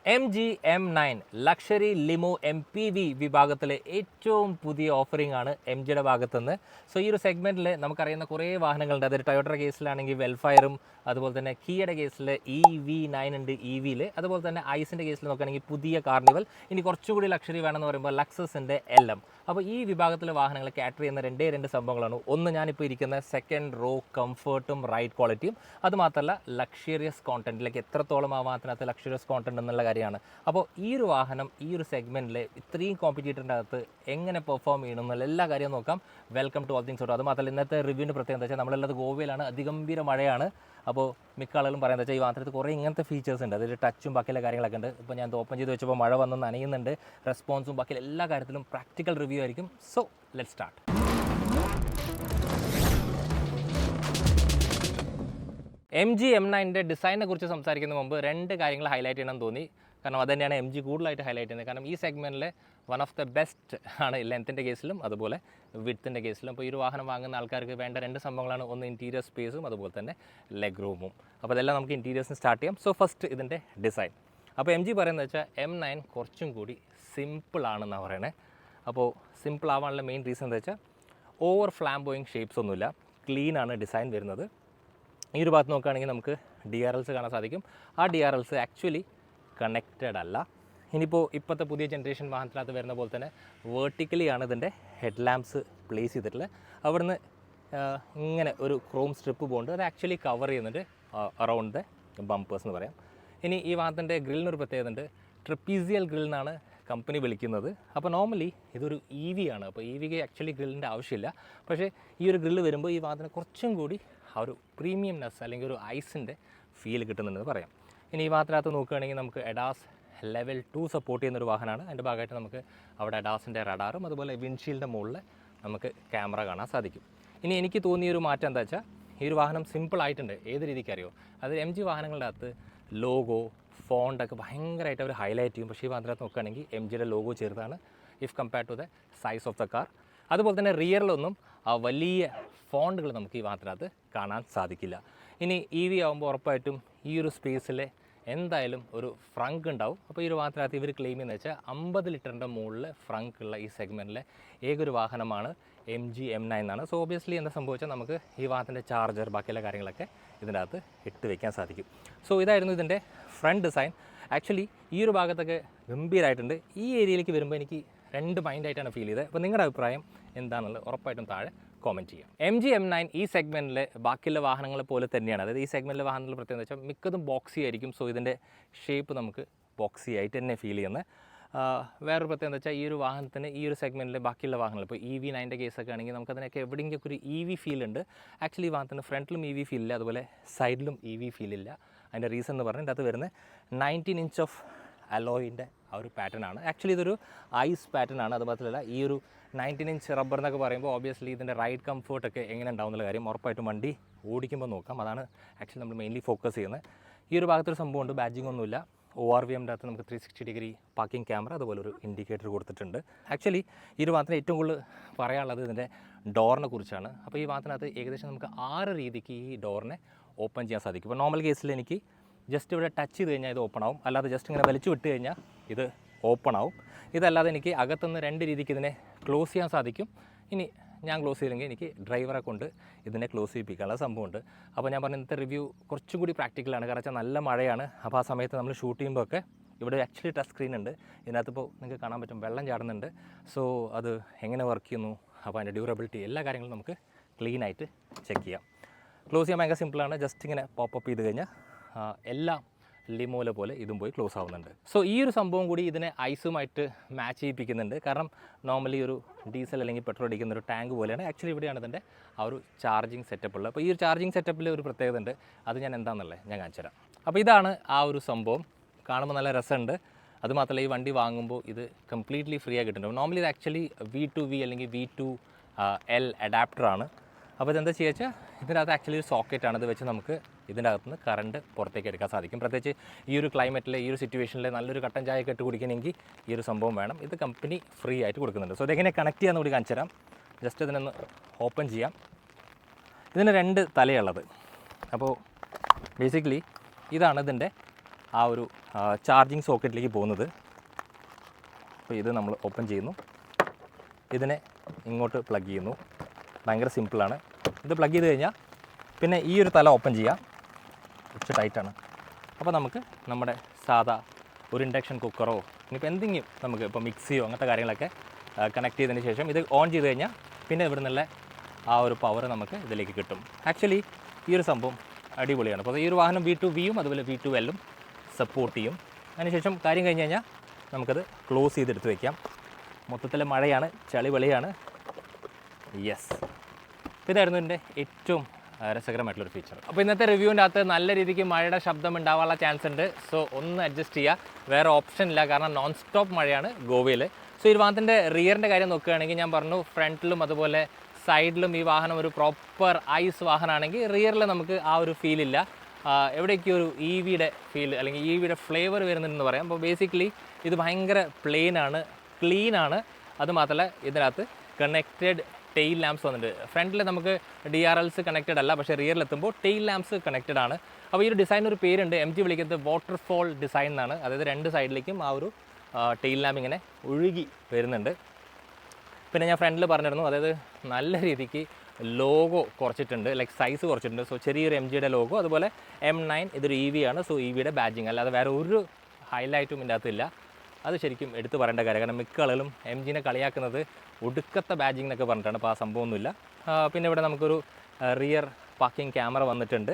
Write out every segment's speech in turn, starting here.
MG M9 luxury limo MPV വിഭാഗത്തിലെ ഏറ്റവും പുതിയ ഓഫറിംഗ് ആണ് എം ജിയുടെ ഭാഗത്തുനിന്ന്. സോ ഈ ഒരു സെഗ്മെൻറ്റിൽ നമുക്കറിയുന്ന കുറേ വാഹനങ്ങളുണ്ട്. അതൊരു ടൊയോട്ട കേസിലാണെങ്കിൽ വെൽഫയറും, അതുപോലെ തന്നെ കിയയുടെ കേസിൽ EV9 ഉണ്ട് EVയിൽ, അതുപോലെ തന്നെ ഐസിൻ്റെ കേസിൽ നോക്കുകയാണെങ്കിൽ പുതിയ കാർണിവൽ, ഇനി കുറച്ചുകൂടി ലക്ഷറി വേണമെന്ന് പറയുമ്പോൾ ലക്സസിൻ്റെ LM. അപ്പോൾ ഈ വിഭാഗത്തിലെ വാഹനങ്ങൾ കാറ്റർ ചെയ്യുന്ന രണ്ട് സംഭവങ്ങളാണ്. ഒന്ന്, ഞാനിപ്പോൾ ഇരിക്കുന്ന സെക്കൻഡ് റോ കംഫർട്ടും റൈഡ് ക്വാളിറ്റിയും, അതുമാത്രമല്ല ലക്ഷറിയസ് കോണ്ടന്റിലേക്ക് എത്രത്തോളം ആ വാഹനത്തിനകത്ത് ലക്ഷറിയസ് കോണ്ടന്റ് എന്നുള്ള കാര്യമാണ്. അപ്പോൾ ഈ ഒരു വാഹനം ഈ ഒരു സെഗ്മെൻറ്റിൽ ഇത്രയും കോമ്പറ്റീറ്ററിൻ്റെ അകത്ത് എങ്ങനെ പെർഫോം ചെയ്യണം എന്നുള്ള എല്ലാ കാര്യവും നോക്കാം. Welcome to all things auto. അത് മാത്രമല്ല ഇന്നത്തെ റിവ്യൂവിൻ്റെ പ്രത്യേകത എന്താ വെച്ചാൽ നമ്മളുള്ളത് ഗോവയിലാണ്, അതിഗംഭീര മഴയാണ്. അപ്പോൾ മിക്ക ആളുകളും പറയുന്നത് വെച്ചാൽ ഈ വാഹനത്തിൽ കുറേ ഇങ്ങനത്തെ ഫീച്ചേഴ്സ് ഉണ്ട്, അതിൽ ടച്ചും ബാക്കിയുള്ള കാര്യങ്ങളൊക്കെ ഉണ്ട്. ഇപ്പോൾ ഞാൻ ഓപ്പൺ ചെയ്ത് വെച്ചപ്പോൾ മഴ വന്ന് നനയുന്നുണ്ട്. റെസ്പോൺസും ബാക്കിയുള്ള എല്ലാ കാര്യത്തിലും പ്രാക്ടിക്കൽ റിവ്യൂ ആയിരിക്കും. So let's start. MG M9ൻ്റെ ഡിസൈനെ കുറിച്ച് സംസാരിക്കുന്ന മുമ്പ് രണ്ട് കാര്യങ്ങൾ ഹൈലൈറ്റ് ചെയ്യണമെന്ന് തോന്നി. കാരണം അത് തന്നെയാണ് MG കൂടുതലായിട്ട് ഹൈലൈറ്റ് ചെയ്യുന്നത്. കാരണം ഈ സെഗ്മെൻറ്റിൽ വൺ ഓഫ് ദ ബെസ്റ്റ് ആണ് ലെങ്ത്തിൻ്റെ കേസിലും അതുപോലെ വിഡ്ത്തിൻ്റെ കേസിലും. അപ്പോൾ ഈ ഒരു വാഹനം വാങ്ങുന്ന ആൾക്കാർക്ക് വേണ്ട രണ്ട് സംഭവങ്ങളാണ്. ഒന്ന് ഇൻറ്റീരിയർ സ്പേസും അതുപോലെ തന്നെ ലെഗ് റൂമും. അപ്പോൾ അതെല്ലാം നമുക്ക് ഇൻറ്റീരിയേഴ്സിന് സ്റ്റാർട്ട് ചെയ്യാം. സോ ഫസ്റ്റ് ഇതിൻ്റെ ഡിസൈൻ. അപ്പോൾ MG പറയുന്നത് വെച്ചാൽ M9 കുറച്ചും കൂടി സിമ്പിളാണെന്നാണ് പറയണേ. അപ്പോൾ സിമ്പിൾ ആവാനുള്ള മെയിൻ റീസൺ എന്താ വെച്ചാൽ ഓവർ ഫ്ലാംബോയിങ് ഷേപ്സ് ഒന്നുമില്ല, ക്ലീനാണ് ഡിസൈൻ വരുന്നത്. ഈ ഒരു ഭാഗത്ത് നോക്കുകയാണെങ്കിൽ നമുക്ക് DRLs കാണാൻ സാധിക്കും. ആ DRLs ആക്ച്വലി കണക്റ്റഡ് അല്ല. ഇനിയിപ്പോൾ ഇപ്പോഴത്തെ പുതിയ ജനറേഷൻ വാഹനത്തിനകത്ത് വരുന്ന പോലെ തന്നെ വേർട്ടിക്കലിയാണ് ഇതിൻ്റെ ഹെഡ് ലാംപ്സ് പ്ലേസ് ചെയ്തിട്ടുള്ളത്. അവിടുന്ന് ഇങ്ങനെ ഒരു ക്രോം സ്ട്രിപ്പ് പോകുന്നുണ്ട്, അത് ആക്ച്വലി കവർ ചെയ്യുന്നുണ്ട് അറൗണ്ട് ദ ബമ്പേഴ്സ് എന്ന് പറയാം. ഇനി ഈ വാഹനത്തിൻ്റെ ഗ്രില്ലിനൊരു പ്രത്യേകത ഉണ്ട്, ട്രപ്പീസിയൽ ഗ്രിൽ എന്നാണ് കമ്പനി വിളിക്കുന്നത്. അപ്പോൾ നോർമലി ഇതൊരു EV ആണ്. അപ്പോൾ EVക്ക് ആക്ച്വലി ഗ്രില്ലിൻ്റെ ആവശ്യമില്ല. പക്ഷേ ഈ ഒരു ഗ്രില്ല് വരുമ്പോൾ ഈ വാഹനത്തിന് കുറച്ചും കൂടി ആ ഒരു പ്രീമിയംനെസ് അല്ലെങ്കിൽ ഒരു ഐസിൻ്റെ ഫീൽ കിട്ടുന്നുണ്ടെന്ന് പറയാം. ഇനി ഈ വാഹനത്തിനകത്ത് നോക്കുകയാണെങ്കിൽ നമുക്ക് എഡാസ് ലെവൽ 2 സപ്പോർട്ട് ചെയ്യുന്നൊരു വാഹനമാണ്. അതിൻ്റെ ഭാഗമായിട്ട് നമുക്ക് അവിടെ എഡാസിൻ്റെ റഡാറും അതുപോലെ വിൻഷീൽഡിൻ്റെ മുകളിൽ നമുക്ക് ക്യാമറ കാണാൻ സാധിക്കും. ഇനി എനിക്ക് തോന്നിയൊരു മാറ്റം എന്താ വെച്ചാൽ ഈ ഒരു വാഹനം സിമ്പിളായിട്ടുണ്ട്. ഏത് രീതിക്ക് അറിയോ, അത് MG വാഹനങ്ങളുടെ അകത്ത് ലോഗോ ഫോണ്ടൊക്കെ ഭയങ്കരമായിട്ട് അവർ ഹൈലൈറ്റ് ചെയ്യും. പക്ഷേ ഈ വാഹനത്തിനകത്ത് നോക്കുകയാണെങ്കിൽ MGയുടെ ലോഗോ ചെറുതാണ് if compared to the size of the car. അതുപോലെ തന്നെ റിയറിലൊന്നും ആ വലിയ ഫോണ്ടുകൾ നമുക്ക് ഈ വാഹനത്തിനകത്ത് കാണാൻ സാധിക്കില്ല. ഇനി EV ആകുമ്പോൾ ഉറപ്പായിട്ടും ഈ ഒരു സ്പേസിൽ എന്തായാലും ഒരു ഫ്രങ്ക് ഉണ്ടാവും. അപ്പോൾ ഈ ഒരു വാഹനത്തിനകത്ത് ഇവർ ക്ലെയിം ചെയ്യുന്നത് വെച്ചാൽ 50 ലിറ്ററിൻ്റെ മുകളിൽ ഫ്രങ്ക് ഉള്ള ഈ സെഗ്മെൻറ്റിലെ ഏതൊരു വാഹനമാണ് MG M9 എന്നാണ്. സോ ഓബിയസ്ലി എന്താ സംഭവിച്ചാൽ നമുക്ക് ഈ വാഹനത്തിൻ്റെ ചാർജർ ബാക്കിയുള്ള കാര്യങ്ങളൊക്കെ ഇതിൻ്റെ അകത്ത് ഇട്ട് വയ്ക്കാൻ സാധിക്കും. സോ ഇതായിരുന്നു ഇതിൻ്റെ ഫ്രണ്ട് ഡിസൈൻ. ആക്ച്വലി ഈ ഒരു ഭാഗത്തൊക്കെ ഗംഭീരമായിട്ടുണ്ട്. ഈ ഏരിയയിലേക്ക് വരുമ്പോൾ എനിക്ക് രണ്ട് മൈൻഡായിട്ടാണ് ഫീൽ ചെയ്തത്. അപ്പോൾ നിങ്ങളുടെ അഭിപ്രായം എന്താണെന്നുള്ളത് ഉറപ്പായിട്ടും താഴെ കോമെൻറ്റ് ചെയ്യാം. MG M9 ഈ സെഗ്മെൻറ്റിൽ ബാക്കിയുള്ള വാഹനങ്ങളെ പോലെ തന്നെയാണ്. അതായത് ഈ സെഗ്മെൻറ്റിലെ വാഹനങ്ങൾ പ്രത്യേകത വെച്ചാൽ മിക്കതും ബോക്സി ആയിരിക്കും. സോ ഇതിൻ്റെ ഷേപ്പ് നമുക്ക് ബോക്സി ആയിട്ട് തന്നെ ഫീൽ ചെയ്യുന്നത്. വേറൊരു പ്രത്യേകത വെച്ചാൽ ഈ ഒരു വാഹനത്തിന് ഈ ഒരു സെഗ്മെൻറ്റിൽ ബാക്കിയുള്ള വാഹനങ്ങൾ ഇപ്പോൾ EV9ൻ്റെ കേസൊക്കെ ആണെങ്കിൽ നമുക്കതിനൊക്കെ എവിടെയെങ്കിലും ഒരു EV ഫീൽ ഉണ്ട്. ആക്ച്വലി ഈ വാഹനത്തിന് ഫ്രണ്ടിലും EV ഫീൽ ഇല്ല, അതുപോലെ സൈഡിലും EV ഫീൽ ഇല്ല. അതിൻ്റെ റീസൺ എന്ന് പറഞ്ഞാൽ ഇതിനകത്ത് വരുന്നത് 19 ഇഞ്ച് ഓഫ് അലോയിൻ്റെ ആ ഒരു പാറ്റേൺ ആണ്. ആക്ച്വലി ഇതൊരു ഐസ് പാറ്റേൺ ആണ്. അതുമാത്രമല്ല ഈ ഒരു 19 ഇഞ്ച് റബ്ബർ എന്നൊക്കെ പറയുമ്പോൾ ഓബിയസ്ലി ഇതിൻ്റെ റൈഡ് കംഫർട്ടൊക്കെ എങ്ങനെ ഉണ്ടാവും എന്നുള്ള കാര്യം ഉറപ്പായിട്ടും വണ്ടി ഓടിക്കുമ്പോൾ നോക്കാം. അതാണ് ആക്ച്വലി നമ്മൾ മെയിൻലി ഫോക്കസ് ചെയ്യുന്നത്. ഈ ഒരു ഭാഗത്തൊരു സംഭവമുണ്ട്, ബാഡ്ജിങ് ഒന്നുമില്ല. ORVMൻ്റെ അകത്ത് നമുക്ക് 360 ഡിഗ്രി പാർക്കിംഗ് ക്യാമറ അതുപോലെ ഒരു ഇൻഡിക്കേറ്റർ കൊടുത്തിട്ടുണ്ട്. ആക്ച്വലി ഈ ഒരു വാഹനത്തിന് ഏറ്റവും കൂടുതൽ പറയാനുള്ളത് ഇതിൻ്റെ ഡോറിനെ കുറിച്ചാണ്. അപ്പോൾ ഈ വാഹനത്തിനകത്ത് ഏകദേശം നമുക്ക് 6 രീതിക്ക് ഈ ഡോറിനെ ഓപ്പൺ ചെയ്യാൻ സാധിക്കും. ഇപ്പോൾ നോർമൽ കേസിൽ എനിക്ക് ജസ്റ്റ് ഇവിടെ ടച്ച് ചെയ്ത് കഴിഞ്ഞാൽ ഇത് ഓപ്പൺ ആവും, അല്ലാതെ ജസ്റ്റ് ഇങ്ങനെ വലിച്ചു വിട്ട് കഴിഞ്ഞാൽ ഇത് ഓപ്പൺ ആവും. ഇതല്ലാതെ എനിക്ക് അകത്തുനിന്ന് 2 രീതിക്ക് ഇതിനെ ക്ലോസ് ചെയ്യാൻ സാധിക്കും. ഇനി ഞാൻ ക്ലോസ് ചെയ്തില്ലെങ്കിൽ എനിക്ക് ഡ്രൈവറെ കൊണ്ട് ഇതിനെ ക്ലോസ് ചെയ്യിപ്പിക്കാനുള്ള സംഭവമുണ്ട്. അപ്പോൾ ഞാൻ പറഞ്ഞ ഇന്നത്തെ റിവ്യൂ കുറച്ചും കൂടി പ്രാക്ടിക്കലാണ്. കാരണം വെച്ചാൽ നല്ല മഴയാണ്. അപ്പോൾ ആ സമയത്ത് നമ്മൾ ഷൂട്ട് ചെയ്യുമ്പോൾ ഒക്കെ ഇവിടെ ആക്ച്വലി ടച്ച് സ്ക്രീൻ ഉണ്ട്. ഇതിനകത്ത് ഇപ്പോൾ നിങ്ങൾക്ക് കാണാൻ പറ്റും വെള്ളം ചാടുന്നുണ്ട്. സോ അത് എങ്ങനെ വർക്ക് ചെയ്യുന്നു, അപ്പോൾ അതിൻ്റെ ഡ്യൂറബിലിറ്റി എല്ലാ കാര്യങ്ങളും നമുക്ക് ക്ലീനായിട്ട് ചെക്ക് ചെയ്യാം. ക്ലോസ് ചെയ്യാൻ ഭയങ്കര സിമ്പിളാണ്. ജസ്റ്റ് ഇങ്ങനെ പോപ്പപ്പ് ചെയ്ത് കഴിഞ്ഞാൽ എല്ലാം ലിമോല പോലെ ഇതും പോയി ക്ലോസ് ആവുന്നുണ്ട്. സോ ഈ ഒരു സംഭവം കൂടി ഇതിനെ ഐസുമായിട്ട് മാച്ച് ചെയ്യിപ്പിക്കുന്നുണ്ട്. കാരണം നോർമലി ഒരു ഡീസൽ അല്ലെങ്കിൽ പെട്രോൾ അടിക്കുന്ന ഒരു ടാങ്ക് പോലെയാണ്. ആക്ച്വലി ഇവിടെയാണ് ഇതിൻ്റെ ആ ഒരു ചാർജിങ് സെറ്റപ്പ് ഉള്ളത്. അപ്പോൾ ഈ ഒരു ചാർജിങ് സെറ്റപ്പിൽ ഒരു പ്രത്യേകത ഉണ്ട്, അത് ഞാൻ എന്താണെന്നുള്ളത് ഞാൻ കാണിച്ചു തരാം. അപ്പോൾ ഇതാണ് ആ ഒരു സംഭവം. കാണുമ്പോൾ നല്ല രസമുണ്ട്. അതുമാത്രമല്ല ഈ വണ്ടി വാങ്ങുമ്പോൾ ഇത് കംപ്ലീറ്റ്ലി ഫ്രീ ആയി കിട്ടുന്നുണ്ട്. നോർമലി ഇത് ആക്ച്വലി V2V അല്ലെങ്കിൽ V2L അഡാപ്റ്ററാണ്. അപ്പോൾ ഇതെന്താ ചെയ്യുക വെച്ചാൽ ഇതിനകത്ത് ആക്ച്വലി ഒരു സോക്കറ്റാണ്. ഇത് വെച്ച് നമുക്ക് ഇതിൻ്റെ അകത്തുനിന്ന് കറണ്ട് പുറത്തേക്ക് എടുക്കാൻ സാധിക്കും. പ്രത്യേകിച്ച് ഈ ഒരു ക്ലൈമറ്റിൽ ഈ ഒരു സിറ്റുവേഷനിൽ നല്ലൊരു കട്ടൻ ചായ ഒക്കെ ഇട്ട് കുടിക്കണമെങ്കിൽ ഈ ഒരു സംഭവം വേണം. ഇത് കമ്പനി ഫ്രീ ആയിട്ട് കൊടുക്കുന്നുണ്ട്. സോ ഇതെങ്ങനെ കണക്ട് ചെയ്യാമെന്ന് കൂടി കാണിച്ചു തരാം. ജസ്റ്റ് ഇതിനൊന്ന് ഓപ്പൺ ചെയ്യാം. ഇതിന് 2 തലയുള്ളത്. അപ്പോൾ ബേസിക്കലി ഇതാണ് ഇതിൻ്റെ ആ ഒരു ചാർജിങ് സോക്കറ്റിലേക്ക് പോകുന്നത്. അപ്പോൾ ഇത് നമ്മൾ ഓപ്പൺ ചെയ്യുന്നു, ഇതിനെ ഇങ്ങോട്ട് പ്ലഗ് ചെയ്യുന്നു. ഭയങ്കര സിമ്പിളാണ്. ഇത് പ്ലഗ് ചെയ്ത് കഴിഞ്ഞാൽ പിന്നെ ഈ ഒരു തല ഓപ്പൺ ചെയ്യാം, കുറച്ച് ടൈറ്റാണ്. അപ്പോൾ നമുക്ക് നമ്മുടെ സാധാ ഒരു ഇൻഡക്ഷൻ കുക്കറോ ഇനിയിപ്പോൾ എന്തെങ്കിലും നമുക്ക് ഇപ്പോൾ മിക്സിയോ അങ്ങനത്തെ കാര്യങ്ങളൊക്കെ കണക്ട് ചെയ്തതിന് ശേഷം ഇത് ഓൺ ചെയ്ത് കഴിഞ്ഞാൽ പിന്നെ ഇവിടെ നിന്നുള്ള ആ ഒരു പവർ നമുക്ക് ഇതിലേക്ക് കിട്ടും. ആക്ച്വലി ഈ ഒരു സംഭവം അടിപൊളിയാണ്. അപ്പോൾ ഈ ഒരു വാഹനം V2Vയും അതുപോലെ V2Lഉം സപ്പോർട്ട് ചെയ്യും. അതിനുശേഷം കാര്യം കഴിഞ്ഞ് കഴിഞ്ഞാൽ നമുക്കത് ക്ലോസ് ചെയ്തെടുത്ത് വയ്ക്കാം. മൊത്തത്തിൽ മഴയാണ്, ചളി വെളിയാണ്. യെസ്, ഇതായിരുന്നു എൻ്റെ ഏറ്റവും രസകരമായിട്ടുള്ളൊരു ഫീച്ചർ. അപ്പോൾ ഇന്നത്തെ റിവ്യൂവിൻ്റെ അകത്ത് നല്ല രീതിക്ക് മഴയുടെ ശബ്ദം ഉണ്ടാവാനുള്ള ചാൻസ് ഉണ്ട്. സോ ഒന്ന് അഡ്ജസ്റ്റ് ചെയ്യുക, വേറെ ഓപ്ഷൻ ഇല്ല, കാരണം നോൺ സ്റ്റോപ്പ് മഴയാണ് ഗോവയിൽ. സോ ഈ വാഹനത്തിൻ്റെ റിയറിൻ്റെ കാര്യം നോക്കുകയാണെങ്കിൽ ഞാൻ പറഞ്ഞു, ഫ്രണ്ടിലും അതുപോലെ സൈഡിലും ഈ വാഹനം ഒരു പ്രോപ്പർ ഐസ് വാഹനമാണെങ്കിൽ റിയറിൽ നമുക്ക് ആ ഒരു ഫീലില്ല. എവിടേക്ക് ഒരു EVയുടെ ഫീൽ അല്ലെങ്കിൽ EVയുടെ ഫ്ലേവർ വരുന്നുണ്ടെന്ന് പറയാം. അപ്പോൾ ബേസിക്കലി ഇത് ഭയങ്കര പ്ലെയിനാണ്, ക്ലീനാണ്. അതുമാത്രമല്ല ഇതിനകത്ത് കണക്റ്റഡ് ടെയിൽ ലാംപ്സ് വന്നിട്ടുണ്ട്. ഫ്രണ്ടിൽ നമുക്ക് DRLs കണക്റ്റഡ് അല്ല, പക്ഷേ റിയറിലെത്തുമ്പോൾ ടെയിൽ ലാംപ്സ് കണക്റ്റഡ് ആണ്. അപ്പോൾ ഈ ഒരു ഡിസൈൻ ഒരു പേരുണ്ട്, MG വിളിക്കുന്നത് വാട്ടർഫോൾ ഡിസൈൻ എന്നാണ്. അതായത് രണ്ട് സൈഡിലേക്കും ആ ഒരു ടെയിൽ ലാമ്പ് ഇങ്ങനെ ഒഴുകി വരുന്നുണ്ട്. പിന്നെ ഞാൻ ഫ്രണ്ടിൽ പറഞ്ഞിരുന്നു, അതായത് നല്ല രീതിക്ക് ലോഗോ കുറച്ചിട്ടുണ്ട്, ലൈക്ക് സൈസ് കുറച്ചിട്ടുണ്ട്. സോ ചെറിയൊരു MGയുടെ ലോഗോ, അതുപോലെ M9 ഇതൊരു EV ആണ്. സോ EVയുടെ ബാഡ്ജിങ്, അല്ലാതെ വേറെ ഒരു ഹൈലൈറ്റും ഇതിൻ്റെ അകത്തില്ല. അത് ശരിക്കും എടുത്ത് പറയേണ്ട കാര്യം, കാരണം മിക്ക ആളുകളും MGനെ കളിയാക്കുന്നത് ഒടുക്കത്തെ ബാഡ്ജിങ് എന്നൊക്കെ പറഞ്ഞിട്ടാണ്. അപ്പോൾ ആ സംഭവമൊന്നുമില്ല. പിന്നെ ഇവിടെ നമുക്കൊരു റിയർ പാർക്കിംഗ് ക്യാമറ വന്നിട്ടുണ്ട്.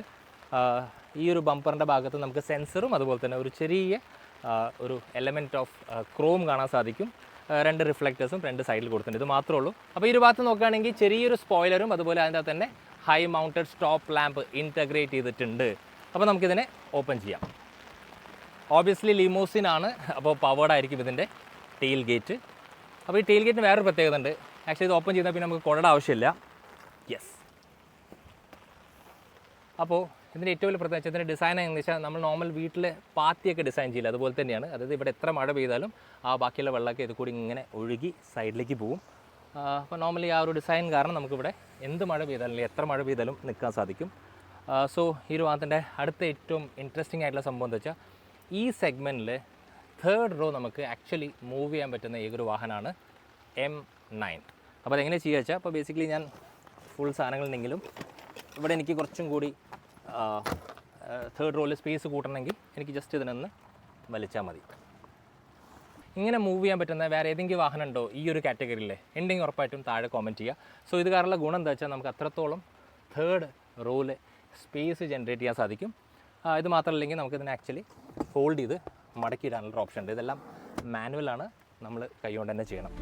ഈ ഒരു ബമ്പറിൻ്റെ ഭാഗത്ത് നമുക്ക് സെൻസറും അതുപോലെ തന്നെ ഒരു ചെറിയ ഒരു എലമെൻറ്റ് ഓഫ് ക്രോം കാണാൻ സാധിക്കും. രണ്ട് റിഫ്ലക്റ്റേഴ്സും രണ്ട് സൈഡിൽ കൊടുത്തിട്ടുണ്ട്. ഇത് മാത്രമേ ഉള്ളൂ. അപ്പോൾ ഈ ഒരു ഭാഗത്ത് നോക്കുകയാണെങ്കിൽ ചെറിയൊരു സ്പോയിലറും അതുപോലെ അതിൻ്റെ അകത്ത് തന്നെ high mounted stop lamp integrate ചെയ്തിട്ടുണ്ട്. അപ്പോൾ നമുക്കിതിനെ ഓപ്പൺ ചെയ്യാം. ഓബിയസ്ലി ലിമോസിൻ ആണ്, അപ്പോൾ പവേർഡ് ആയിരിക്കും ഇതിൻ്റെ ടെയിൽ ഗേറ്റ്. അപ്പോൾ ഈ ടെയിൽ ഗേറ്റിന് വേറൊരു പ്രത്യേകത ഉണ്ട്. ആക്ച്വലി ഇത് ഓപ്പൺ ചെയ്താൽ പിന്നെ നമുക്ക് കുടയുടെ ആവശ്യമില്ല. യെസ്. അപ്പോൾ ഇതിൻ്റെ ഏറ്റവും വലിയ പ്രത്യേകത ഇതിൻ്റെ ഡിസൈൻ എന്ന് വെച്ചാൽ നമ്മൾ നോർമൽ വീട്ടിൽ പാത്തിയൊക്കെ ഡിസൈൻ ചെയ്യില്ല, അതുപോലെ തന്നെയാണ്. അതായത് ഇവിടെ എത്ര മഴ പെയ്താലും ആ ബാക്കിയുള്ള വെള്ളമൊക്കെ ഇത് കൂടി ഇങ്ങനെ ഒഴുകി സൈഡിലേക്ക് പോകും. അപ്പോൾ നോർമലി ആ ഒരു ഡിസൈൻ കാരണം നമുക്കിവിടെ എന്ത് മഴ പെയ്താലും അല്ലെങ്കിൽ എത്ര മഴ പെയ്താലും നിൽക്കാൻ സാധിക്കും. സോ ഈ ഒരു വാഹനത്തിൻ്റെ അടുത്ത ഏറ്റവും ഇൻട്രസ്റ്റിംഗ് ആയിട്ടുള്ള സംഭവം എന്താ വെച്ചാൽ, ഈ സെഗ്മെൻറ്റിൽ തേർഡ് റോ നമുക്ക് ആക്ച്വലി മൂവ് ചെയ്യാൻ പറ്റുന്ന ഏതൊരു വാഹനമാണ് M9. അപ്പോൾ അതെങ്ങനെ ചെയ്യുക വെച്ചാൽ, അപ്പോൾ ബേസിക്കലി ഞാൻ ഫുൾ സാധനങ്ങളുണ്ടെങ്കിലും ഇവിടെ എനിക്ക് കുറച്ചും കൂടി തേർഡ് റോയിൽ സ്പേസ് കൂട്ടണമെങ്കിൽ എനിക്ക് ജസ്റ്റ് ഇതിനൊന്ന് വലിച്ചാൽ മതി. ഇങ്ങനെ മൂവ് ചെയ്യാൻ പറ്റുന്ന വേറെ ഏതെങ്കിലും വാഹനം ഉണ്ടോ ഈ ഒരു കാറ്റഗറിയിൽ? ഉണ്ടെങ്കിൽ ഉറപ്പായിട്ടും താഴെ കോമെൻറ്റ് ചെയ്യുക. സോ ഇത് കാരണമുള്ള ഗുണം എന്താ വെച്ചാൽ, നമുക്ക് അത്രത്തോളം തേർഡ് റോയിൽ സ്പേസ് ജനറേറ്റ് ചെയ്യാൻ സാധിക്കും. ഇത് മാത്രമല്ലെങ്കിൽ നമുക്കിതിനെ ആക്ച്വലി ഫോൾഡ് ചെയ്ത് മടക്കിയിടാനുള്ള ഓപ്ഷൻ ഉണ്ട്. ഇതെല്ലാം മാനുവലാണ്, നമ്മൾ കൈകൊണ്ട് തന്നെ ചെയ്യണം.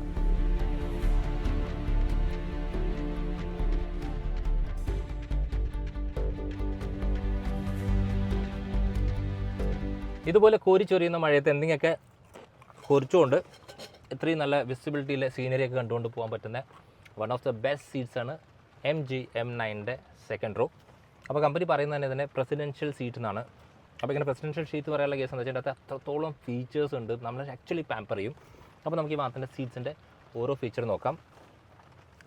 ഇതുപോലെ കോരിച്ചൊരിയുന്ന മഴയത്ത് എന്തെങ്കിലുമൊക്കെ കുറിച്ചുകൊണ്ട് ഇത്രയും നല്ല വിസിബിലിറ്റിയിലെ സീനറിയൊക്കെ കണ്ടുകൊണ്ട് പോകാൻ പറ്റുന്ന one of the best seats ആണ് MG M9ൻ്റെ സെക്കൻഡ് റോ. അപ്പോൾ കമ്പനി പറയുന്നത് തന്നെ ഇതിനെ പ്രസിഡൻഷ്യൽ സീറ്റ് എന്നാണ്. അപ്പോൾ ഇങ്ങനെ പ്രസിഡൻഷ്യൽ സീറ്റ് പറയാനുള്ള കേസ് എന്താ വെച്ചാൽ അതിനകത്ത് അത്രത്തോളം ഫീച്ചേഴ്സ് ഉണ്ട്, നമ്മൾ ആക്ച്വലി പാമ്പർ ചെയ്യും. അപ്പോൾ നമുക്ക് ഈ വാഹനത്തിൻ്റെ സീറ്റ്സിൻ്റെ ഓരോ ഫീച്ചർ നോക്കാം.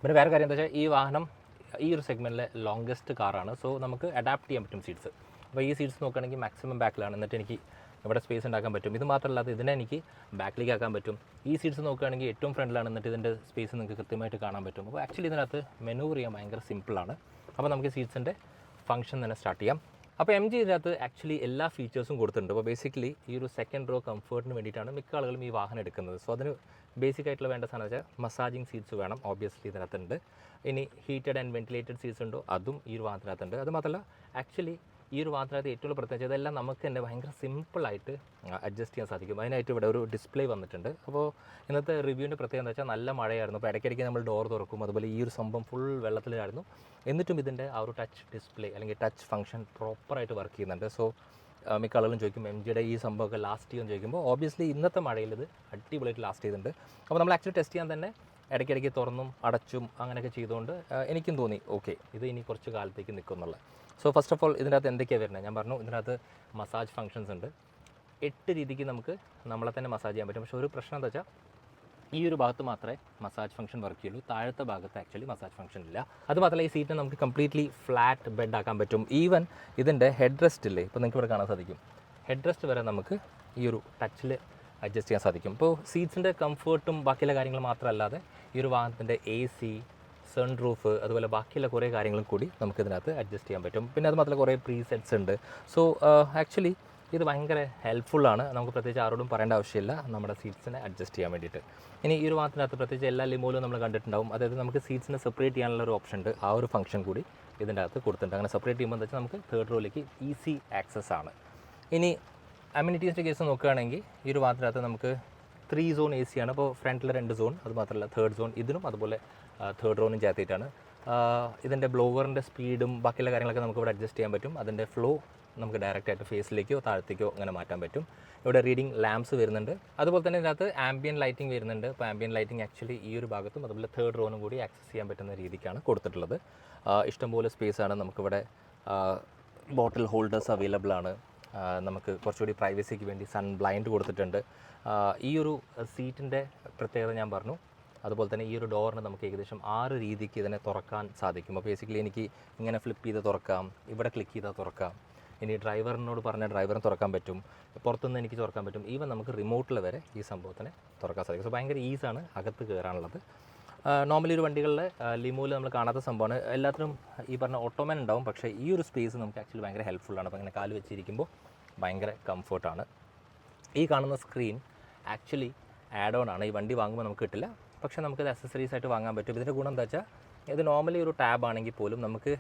പിന്നെ വേറെ കാര്യം എന്താ വെച്ചാൽ, ഈ വാഹനം ഈ ഒരു സെഗ്മെൻറ്റിലെ ലോങ്കസ്റ്റ് കാറാണ്. സോ നമുക്ക് അഡാപ്റ്റ് ചെയ്യാൻ പറ്റും സീറ്റ്സ്. അപ്പോൾ ഈ സീറ്റ്സ് നോക്കുകയാണെങ്കിൽ മാക്സിമം ബാക്കിലാണ്, എന്നിട്ട് എനിക്ക് ഇവിടെ സ്പേസ് ഉണ്ടാക്കാൻ പറ്റും. ഇത് മാത്രമല്ലാതെ ഇതിനെ എനിക്ക് ബാക്കിലേക്ക് ആക്കാൻ പറ്റും. ഈ സീറ്റ്സ് നോക്കുകയാണെങ്കിൽ ഏറ്റവും ഫ്രണ്ടിലാണ്, എന്നിട്ട് ഇതിൻ്റെ സ്പേസ് നിങ്ങൾക്ക് കൃത്യമായിട്ട് കാണാൻ പറ്റും. അപ്പോൾ ആക്ച്വലി ഇതിനകത്ത് മെനൂവർ ചെയ്യാൻ ഭയങ്കര സിമ്പിളാണ്. അപ്പോൾ നമുക്ക് സീറ്റ്സിൻ്റെ ഫംഗ്ഷൻ തന്നെ സ്റ്റാർട്ട് ചെയ്യാം. അപ്പോൾ MG ഇതിനകത്ത് ആക്ച്വലി എല്ലാ ഫീച്ചേഴ്സും കൊടുത്തിട്ടുണ്ട്. അപ്പോൾ ബേസിക്കലി ഈ ഒരു സെക്കൻഡ് റോ കംഫർട്ടിന് വേണ്ടിയിട്ടാണ് മിക്ക ആളുകളും ഈ വാഹനം എടുക്കുന്നത്. സോ അതിന് ബേസിക് ആയിട്ടുള്ള വേണ്ട സാധനം വെച്ചാൽ മസാജിങ് സീറ്റ്സ് വേണം, ഓബ്വിയസ്ലി ഇതിനകത്തുണ്ട്. ഇനി ഹീറ്റഡ് ആൻഡ് വെന്റിലേറ്റഡ് സീറ്റ്സ് ഉണ്ടോ, അതും ഈ ഒരു വാഹനത്തിനകത്തുണ്ട്. അത് മാത്രമല്ല ആക്ച്വലി ഈ ഒരു വാഹനത്തിനകത്ത് ഏറ്റവും പ്രത്യേകിച്ച് ഇതെല്ലാം നമുക്ക് തന്നെ ഭയങ്കര സിമ്പിളായിട്ട് അഡ്ജസ്റ്റ് ചെയ്യാൻ സാധിക്കും. അതിനായിട്ട് ഇവിടെ ഒരു ഡിസ്പ്ലേ വന്നിട്ടുണ്ട്. അപ്പോൾ ഇന്നത്തെ റിവ്യൂവിൻ്റെ പ്രത്യേകത എന്താ വെച്ചാൽ, നല്ല മഴയായിരുന്നു. അപ്പോൾ ഇടയ്ക്കിടയ്ക്ക് നമ്മൾ ഡോർ തുറക്കും, അതുപോലെ ഈ ഒരു സംഭവം ഫുൾ വെള്ളത്തിലായിരുന്നു. എന്നിട്ടും ഇതിൻ്റെ ആ ഒരു ടച്ച് ഡിസ്പ്ലേ അല്ലെങ്കിൽ ടച്ച് ഫംഗ്ഷൻ പ്രോപ്പറായിട്ട് വർക്ക് ചെയ്യുന്നുണ്ട്. സോ മിക്ക ആളുകളും ചോദിക്കും MGയുടെ ഈ സംഭവമൊക്കെ ലാസ്റ്റ് ചെയ്യുമെന്ന് ചോദിക്കുമ്പോൾ, ഓബ്വിയസ്ലി ഇന്നത്തെ മഴയിൽ ഇത് അടിപൊളിയായിട്ട് ലാസ്റ്റ് ചെയ്തിട്ടുണ്ട്. അപ്പോൾ നമ്മൾ ആക്ച്വലി ടെസ്റ്റ് ചെയ്യാൻ തന്നെ ഇടയ്ക്കിടയ്ക്ക് തുറന്നും അടച്ചും അങ്ങനെയൊക്കെ ചെയ്തുകൊണ്ട് എനിക്കും തോന്നി ഓക്കെ ഇത് ഇനി കുറച്ച് കാലത്തേക്ക് നിൽക്കും എന്നുള്ളത്. സോ ഫസ്റ്റ് ഓഫ് ഓൾ ഇതിനകത്ത് എന്തൊക്കെയാണ് വരുന്നത് ഞാൻ പറഞ്ഞു. ഇതിനകത്ത് മസാജ് ഫങ്ഷൻസ് ഉണ്ട്. 8 രീതിക്ക് നമുക്ക് നമ്മളെ തന്നെ മസാജ് ചെയ്യാൻ പറ്റും. പക്ഷേ ഒരു പ്രശ്നം എന്താ വെച്ചാൽ, ഈ ഒരു ഭാഗത്ത് മാത്രമേ മസാജ് ഫംഗ്ഷൻ വർക്ക് ചെയ്യുള്ളൂ, താഴത്തെ ഭാഗത്ത് ആക്ച്വലി മസാജ് ഫംഗ്ഷൻ ഇല്ല. അത് മാത്രമല്ല ഈ സീറ്റിനെ നമുക്ക് കംപ്ലീറ്റ്ലി ഫ്ലാറ്റ് ബെഡ് ആക്കാൻ പറ്റും. ഈവൻ ഇതിൻ്റെ ഹെഡ് റെസ്റ്റ് ഇല്ലേ, ഇപ്പോൾ നിങ്ങൾക്ക് ഇവിടെ കാണാൻ സാധിക്കും, ഹെഡ് റെസ്റ്റ് വരെ നമുക്ക് ഈ ഒരു ടച്ചിൽ അഡ്ജസ്റ്റ് ചെയ്യാൻ സാധിക്കും. ഇപ്പോൾ സീറ്റ്സിൻ്റെ കംഫർട്ടും ബാക്കിയുള്ള കാര്യങ്ങൾ മാത്രമല്ലാതെ ഈ ഒരു വാഹനത്തിൻ്റെ AC, സൺ റൂഫ്, അതുപോലെ ബാക്കിയുള്ള കുറേ കാര്യങ്ങളും കൂടി നമുക്കിതിനകത്ത് അഡ്ജസ്റ്റ് ചെയ്യാൻ പറ്റും. പിന്നെ അത് മാത്രമല്ല കുറേ പ്രീസെറ്റ്സ് ഉണ്ട്. സോ ആക്ച്വലി ഇത് ഭയങ്കര ഹെൽപ്ഫുള്ളാണ്. നമുക്ക് പ്രത്യേകിച്ച് ആരോടും പറയേണ്ട ആവശ്യമില്ല നമ്മുടെ സീറ്റ്സിനെ അഡ്ജസ്റ്റ് ചെയ്യാൻ വേണ്ടിയിട്ട്. ഇനി ഈ ഒരു വാഹനത്തിനകത്ത് പ്രത്യേകിച്ച് എല്ലാ ലിമോയിലും നമ്മൾ കണ്ടിട്ടുണ്ടാവും, അതായത് നമുക്ക് സീറ്റ്സിനെ സെപ്പറേറ്റ് ചെയ്യാനുള്ള ഒരു ഓപ്ഷൻ ഉണ്ട്. ആ ഒരു ഫംഗ്ഷൻ കൂടി ഇതിൻ്റെ അകത്ത് കൊടുത്തിട്ടുണ്ട്. അങ്ങനെ സെപ്പറേറ്റ് ചെയ്യുമ്പോൾ എന്താ വെച്ചാൽ നമുക്ക് തേർഡ് റോയിലേക്ക് ഈസി ആക്സസ് ആണ്. ഇനി അമ്യൂണിറ്റീസിൻ്റെ കേസ് നോക്കുകയാണെങ്കിൽ ഈ ഒരു വാഹനത്തിനകത്ത് നമുക്ക് 3 സോൺ AC ആണ്. അപ്പോൾ ഫ്രണ്ടിൽ 2 സോൺ, അത് മാത്രമല്ല തേർഡ് സോൺ ഇതിനും അതുപോലെ തേർഡ് റോനും ചേർത്തിട്ടാണ്. ഇതിൻ്റെ ബ്ലോവറിൻ്റെ സ്പീഡും ബാക്കിയുള്ള കാര്യങ്ങളൊക്കെ നമുക്ക് ഇവിടെ അഡ്ജസ്റ്റ് ചെയ്യാൻ പറ്റും. അതിൻ്റെ ഫ്ലോ നമുക്ക് ഡയറക്റ്റായിട്ട് ഫേസിലേക്കോ താഴത്തേക്കോ അങ്ങനെ മാറ്റാൻ പറ്റും. ഇവിടെ റീഡിംഗ് ലാംപ്സ് വരുന്നുണ്ട്. അതുപോലെ തന്നെ ഇതിനകത്ത് ആംബിയൻ ലൈറ്റിംഗ് വരുന്നുണ്ട്. അപ്പോൾ ആംബിയൻ ലൈറ്റിംഗ് ആക്ച്വലി ഈ ഒരു ഭാഗത്തും അതുപോലെ തേർഡ് റോനും കൂടി ആക്സസ് ചെയ്യാൻ പറ്റുന്ന രീതിക്കാണ് കൊടുത്തിട്ടുള്ളത്. ഇഷ്ടംപോലെ സ്പേസാണ്. നമുക്കിവിടെ ബോട്ടിൽ ഹോൾഡേഴ്സ് അവൈലബിൾ ആണ്. നമുക്ക് കുറച്ചുകൂടി പ്രൈവസിക്ക് വേണ്ടി സൺ ബ്ലൈൻഡ് കൊടുത്തിട്ടുണ്ട്. ഈ ഒരു സീറ്റിൻ്റെ പ്രത്യേകത ഞാൻ പറഞ്ഞു. അതുപോലെ തന്നെ ഈ ഒരു ഡോറിന് നമുക്ക് ഏകദേശം 6 രീതിക്ക് ഇതിനെ തുറക്കാൻ സാധിക്കും. അപ്പോൾ ബേസിക്കലി എനിക്ക് ഇങ്ങനെ ഫ്ലിപ്പ് ചെയ്ത് തുറക്കാം, ഇവിടെ ക്ലിക്ക് ചെയ്താൽ തുറക്കാം. ഇനി ഡ്രൈവറിനോട് പറഞ്ഞാൽ ഡ്രൈവറിന് തുറക്കാൻ പറ്റും, പുറത്തുനിന്ന് എനിക്ക് തുറക്കാൻ പറ്റും. ഈവൻ നമുക്ക് റിമോട്ടിൽ വരെ ഈ സംഭവത്തിനെ തുറക്കാൻ സാധിക്കും. സോ ഭയങ്കര ഈസാണ് അകത്ത് കയറാനുള്ളത്. നോർമലി ഒരു വണ്ടികളിൽ ലിമോയിൽ നമ്മൾ കാണാത്ത സംഭവമാണ്. എല്ലാത്തിനും ഈ പറഞ്ഞ ഓട്ടോമാൻ ഉണ്ടാവും, പക്ഷേ ഈ ഒരു സ്പേസ് നമുക്ക് ആക്ച്വലി ഭയങ്കര ഹെൽപ്ഫുള്ളാണ്. അപ്പോൾ അങ്ങനെ കാല് വെച്ചിരിക്കുമ്പോൾ ഭയങ്കര കംഫർട്ടാണ്. ഈ കാണുന്ന സ്ക്രീൻ ആക്ച്വലി ആഡ് ഓൺ ആണ്. ഈ വണ്ടി വാങ്ങുമ്പോൾ നമുക്ക് കിട്ടില്ല, പക്ഷേ നമുക്കിത് അക്സസറീസ് ആയിട്ട് വാങ്ങാൻ പറ്റും. ഇതിൻ്റെ ഗുണം എന്താ വെച്ചാൽ ഇത് നോർമലി ഒരു ടാബ് ആണെങ്കിൽ പോലും നമുക്ക്